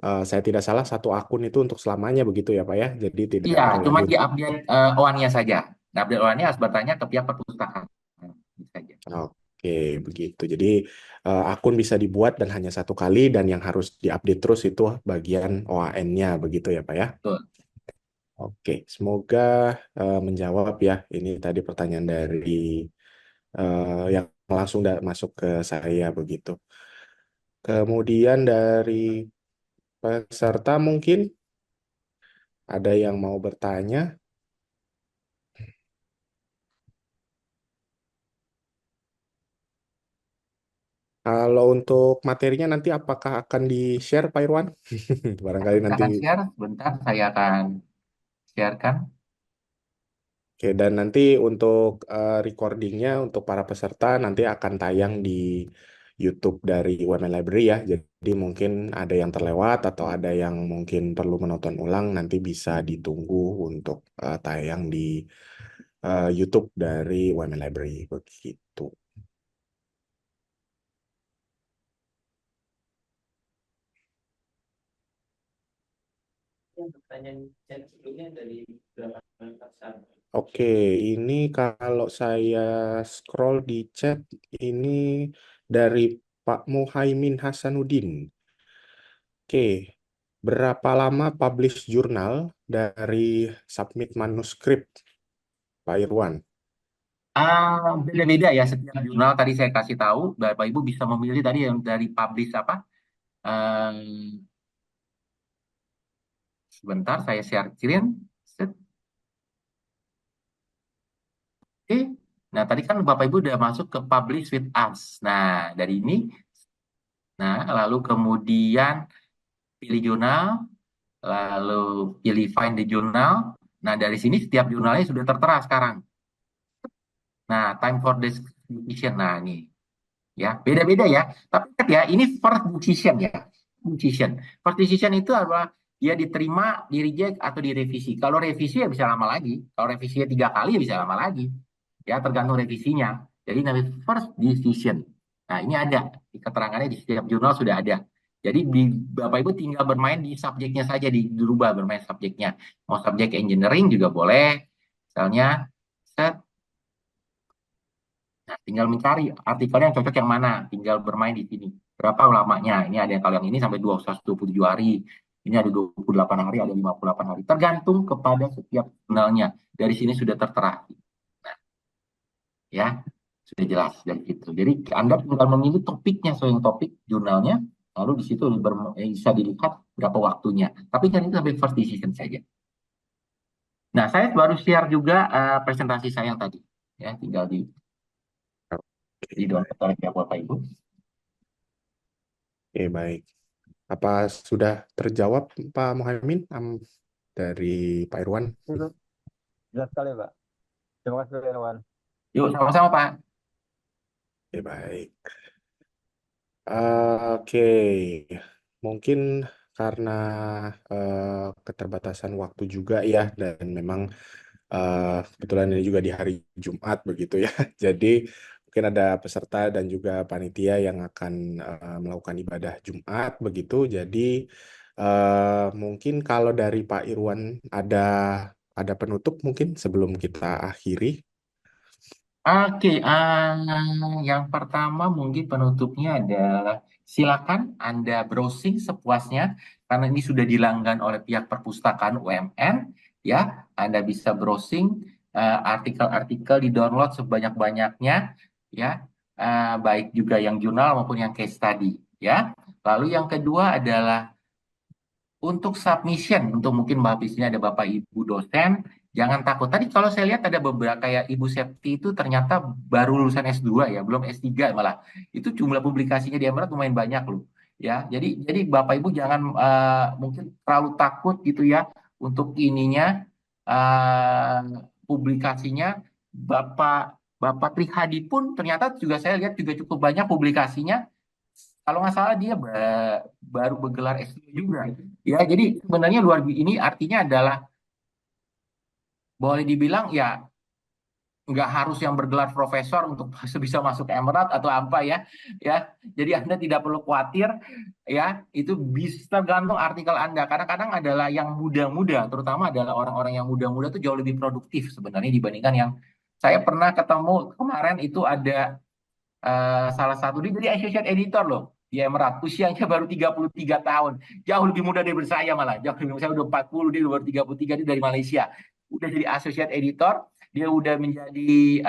saya tidak salah satu akun itu untuk selamanya begitu ya Pak ya. Jadi tidak Iya, perlu cuma lagi. diupdate OAN-nya saja. Nah, update OAN-nya harus bertanya ke pihak perpustakaan. Itu saja. Oke, begitu. Jadi akun bisa dibuat dan hanya satu kali dan yang harus diupdate terus itu bagian OAN-nya begitu ya Pak ya. Betul. Oke, semoga menjawab ya. Ini tadi pertanyaan dari yang langsung masuk ke saya begitu. Kemudian dari peserta mungkin ada yang mau bertanya. Kalau untuk materinya nanti apakah akan di-share Pak Irwan? Barangkali Kita nanti. akan share sebentar, saya akan sharekan. Oke, dan nanti untuk recordingnya untuk para peserta nanti akan tayang di YouTube dari UMN Library ya. Jadi mungkin ada yang terlewat atau ada yang mungkin perlu menonton ulang nanti bisa ditunggu untuk tayang di YouTube dari UMN Library begitu. Yang pertanyaan chat sebelumnya dari berapa saat? Oke, ini kalau saya scroll di chat ini dari Pak Muhaimin Hasanuddin. Oke, berapa lama publish jurnal dari submit manuskrip, Pak Irwan? Beda-beda ya setiap jurnal. Tadi saya kasih tahu, Bapak Ibu bisa memilih tadi yang dari publish apa. Ehm, Sebentar, saya share screen. Set. Oke. Nah, tadi kan Bapak Ibu udah masuk ke publish with us. Nah, dari ini, nah, lalu kemudian pilih jurnal, lalu pilih find the journal. Nah, dari sini setiap jurnalnya sudah tertera sekarang. Nah, time for decision. Nah, ini ya, beda-beda ya. Tapi ingat ya, ini first decision ya. Decision. First decision itu adalah dia diterima, di reject atau direvisi. Kalau revisi ya bisa lama lagi. Kalau revisinya 3 kali ya bisa lama lagi. Ya, tergantung revisinya. Jadi namanya first decision. Nah, ini ada di keterangannya di setiap jurnal sudah ada. Jadi Bapak Ibu tinggal bermain di subjeknya saja, dirubah bermain subjeknya. Mau subjek engineering juga boleh. Misalnya set. Nah, tinggal mencari artikelnya yang cocok yang mana, tinggal bermain di sini. Berapa lamanya? Ini ada yang kalau yang ini sampai 227 hari. Ini ada 28 hari, ada 58 hari. Tergantung kepada setiap jurnalnya. Dari sini sudah tertera. Ya, sudah jelas dari situ. Jadi Anda tinggal memilih topiknya, sesuai topik jurnalnya, lalu di situ bisa dilihat berapa waktunya. Tapi kan itu sampai first decision saja. Nah, saya baru share juga presentasi saya yang tadi. Ya, tinggal di Oke, baik. download oleh Bapak Ibu. Oke, baik. Apa sudah terjawab Pak Muhaimin dari Pak Irwan? Itu jelas sekali, Pak. Terima kasih, Pak Irwan. Yuk, sama-sama Pak. Oke, baik. Oke, mungkin karena keterbatasan waktu juga ya, dan memang Kebetulan ini juga di hari Jumat begitu ya. Jadi mungkin ada peserta dan juga panitia yang akan melakukan ibadah Jumat begitu. Jadi mungkin kalau dari Pak Irwan ada penutup mungkin sebelum kita akhiri. Oke, yang pertama mungkin penutupnya adalah silakan Anda browsing sepuasnya karena ini sudah dilanggan oleh pihak perpustakaan UMN ya. Anda bisa browsing artikel-artikel di-download sebanyak-banyaknya ya, baik juga yang jurnal maupun yang case study ya. Lalu yang kedua adalah untuk submission, untuk mungkin Mbak di sini ada Bapak Ibu dosen, jangan takut. Tadi kalau saya lihat ada beberapa kayak Ibu Septi itu ternyata baru lulusan S2 ya, belum S3 malah. Itu jumlah publikasinya di Emerald lumayan banyak loh. Ya, jadi Bapak Ibu jangan mungkin terlalu takut gitu ya untuk ininya eh, publikasinya. Bapak Bapak Trihadi pun ternyata juga saya lihat juga cukup banyak publikasinya. Kalau nggak salah dia baru bergelar S2 juga. Ya, jadi sebenarnya luar ini artinya adalah boleh dibilang ya nggak harus yang bergelar profesor untuk bisa masuk ke Emerald atau apa ya. Ya, jadi Anda tidak perlu khawatir ya, itu bisa tergantung artikel Anda. Kadang-kadang adalah yang muda-muda, terutama adalah orang-orang yang muda-muda itu jauh lebih produktif sebenarnya dibandingkan yang saya pernah ketemu kemarin itu ada salah satu dia jadi associate editor loh di Emerald. Usianya baru 33 tahun. Jauh lebih muda dari saya malah. Jauh lebih muda. Saya udah 40, dia baru 33, dia dari Malaysia. Udah jadi associate editor, dia udah menjadi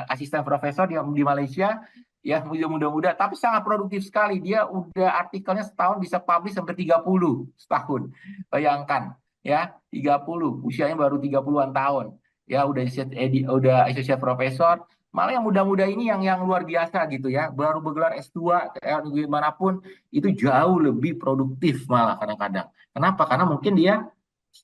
asisten profesor di Malaysia. Ya, muda-muda, tapi sangat produktif sekali. Dia udah artikelnya setahun bisa publish sampai 30 setahun. Bayangkan, ya, 30. Usianya baru 30-an tahun. Ya, udah associate profesor, malah yang muda-muda ini yang luar biasa gitu ya, baru bergelar S2 gimana pun itu jauh lebih produktif malah kadang-kadang. Kenapa? Karena mungkin dia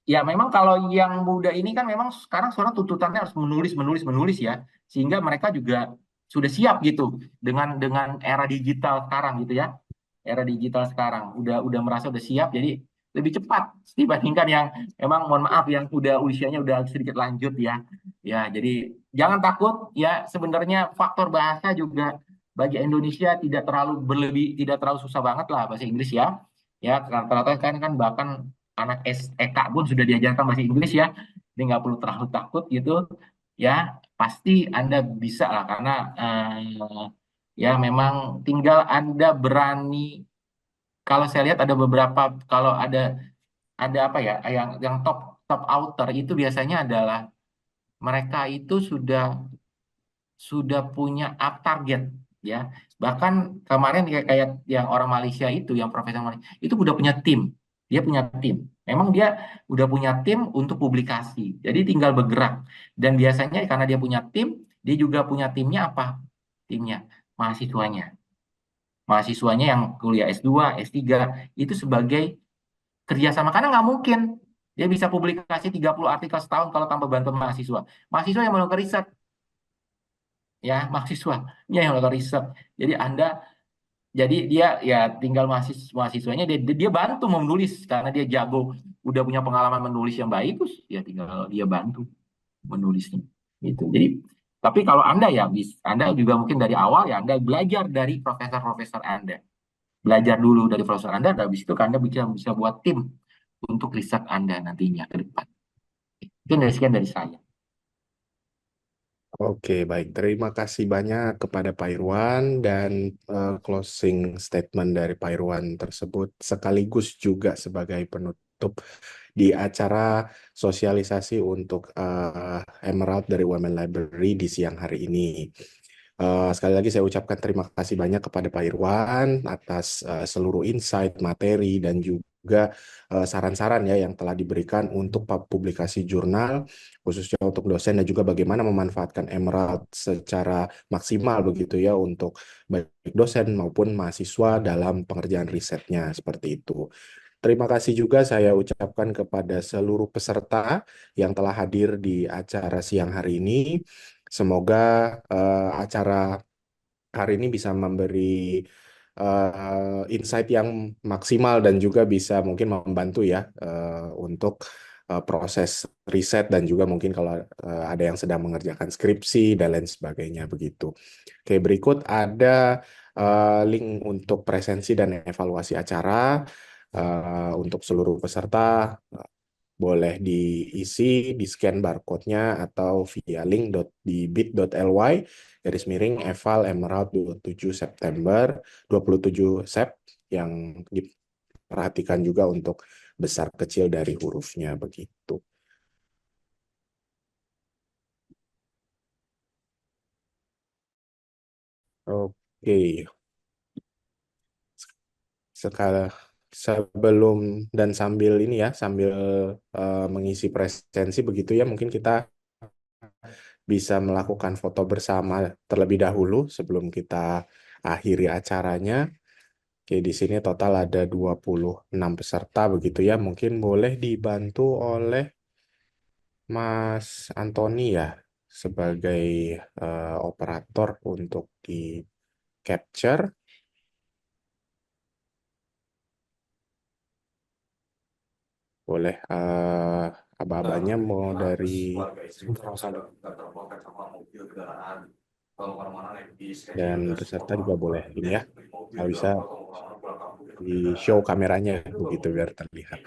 ya memang kalau yang muda ini kan memang sekarang tuntutannya harus menulis menulis menulis ya, sehingga mereka juga sudah siap gitu dengan era digital sekarang gitu ya. Era digital sekarang udah merasa udah siap, jadi lebih cepat dibandingkan yang emang mohon maaf yang udah usianya udah sedikit lanjut ya. Ya, jadi jangan takut ya, sebenarnya faktor bahasa juga bagi Indonesia tidak terlalu berlebih, tidak terlalu susah banget lah bahasa Inggris ya. Ya, rata-rata kan bahkan anak SEK pun sudah diajarkan bahasa Inggris ya. Jadi nggak perlu terlalu takut gitu. Ya, pasti Anda bisa lah karena ya memang tinggal Anda berani. Kalau saya lihat ada beberapa, kalau ada apa ya yang top top outer itu biasanya adalah mereka itu sudah punya up target ya. Bahkan kemarin kayak yang orang Malaysia itu, yang profesor Malaysia itu udah punya tim. Dia punya tim. Memang dia udah punya tim untuk publikasi. Jadi tinggal bergerak. Dan biasanya karena dia punya tim, dia juga punya timnya apa? Timnya mahasiswanya. Mahasiswanya yang kuliah S2, S3 itu sebagai kerjasama, karena nggak mungkin dia bisa publikasi 30 artikel setahun kalau tanpa bantuan mahasiswa. Mahasiswa yang melakukan riset ya, mahasiswanya yang melakukan riset. Jadi Anda, jadi dia ya tinggal mahasiswanya dia bantu menulis karena dia jago, udah punya pengalaman menulis yang baik, terus ya tinggal dia bantu menulisnya. Gitu. Jadi tapi kalau Anda ya Anda juga mungkin dari awal ya Anda belajar dari profesor-profesor Anda. Belajar dulu dari profesor Anda, dan habis itu Anda bisa buat tim untuk riset Anda nantinya ke depan. Itu dari sekian dari saya. Oke, baik. Terima kasih banyak kepada Pak Irwan dan closing statement dari Pak Irwan tersebut sekaligus juga sebagai penutup di acara sosialisasi untuk Emerald dari Women Library di siang hari ini. Sekali lagi saya ucapkan terima kasih banyak kepada Pak Irwan atas seluruh insight, materi, dan juga saran-saran ya yang telah diberikan untuk publikasi jurnal, khususnya untuk dosen dan juga bagaimana memanfaatkan Emerald secara maksimal begitu ya untuk baik dosen maupun mahasiswa dalam pengerjaan risetnya seperti itu. Terima kasih juga saya ucapkan kepada seluruh peserta yang telah hadir di acara siang hari ini. Semoga acara hari ini bisa memberi insight yang maksimal dan juga bisa mungkin membantu ya untuk proses riset dan juga mungkin kalau ada yang sedang mengerjakan skripsi dan lain sebagainya begitu. Oke, berikut ada link untuk presensi dan evaluasi acara untuk seluruh peserta. Boleh diisi, di scan barcode-nya atau via link di bit.ly garis miring eval Emerald 27 September 27 Sep yang diperhatikan juga untuk besar kecil dari hurufnya begitu. Oke, sekarang sebelum dan sambil ini ya, sambil mengisi presensi begitu ya, mungkin kita bisa melakukan foto bersama terlebih dahulu sebelum kita akhiri acaranya. Oke, di sini total ada 26 peserta begitu ya. Mungkin boleh dibantu oleh Mas Antoni ya sebagai operator untuk di capture. Boleh aba-abanya mau dari dan peserta juga boleh ini ya. Kalau bisa di show kameranya begitu biar terlihat.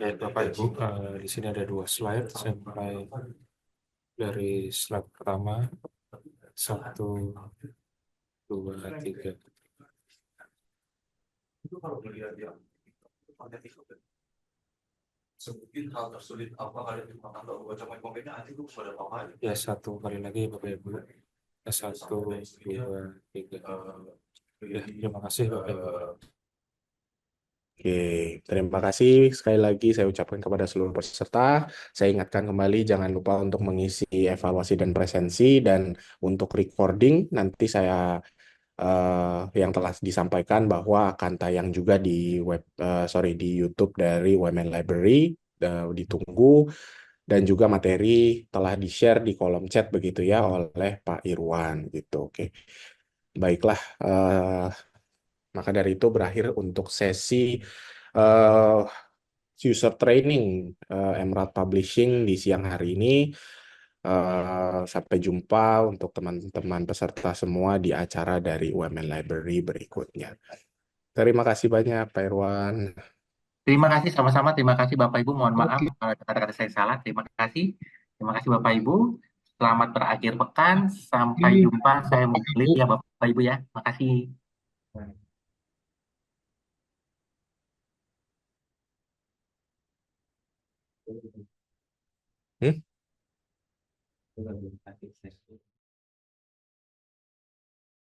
Ya, Bapak Ibu, di sini ada 2 slide sampai dari slide pertama 1, 2, 3. Itu kalau melihat yang negatif sebutin hal tersulit apa kalian di rumah tangga baca komennya nanti itu pada apa aja. Ya, 1 kali lagi Bapak Ibu. 1, 2, 3. Ya, terima kasih Bapak Ibu. Oke, terima kasih sekali lagi saya ucapkan kepada seluruh peserta. Saya ingatkan kembali jangan lupa untuk mengisi evaluasi dan presensi dan untuk recording nanti saya yang telah disampaikan bahwa akan tayang juga di di YouTube dari Women Library. Ditunggu dan juga materi telah di-share di kolom chat begitu ya oleh Pak Irwan gitu. Oke. Baiklah, maka dari itu berakhir untuk sesi user training Emerald Publishing di siang hari ini. Sampai jumpa untuk teman-teman peserta semua di acara dari UMN Library berikutnya. Terima kasih banyak Pak Irwan. Terima kasih sama-sama. Terima kasih Bapak Ibu. Mohon maaf kalau ada kata-kata saya salah. Terima kasih. Terima kasih Bapak Ibu. Selamat berakhir pekan. Sampai jumpa. Saya mau balik ya Bapak Ibu ya. Terima kasih. Hmm?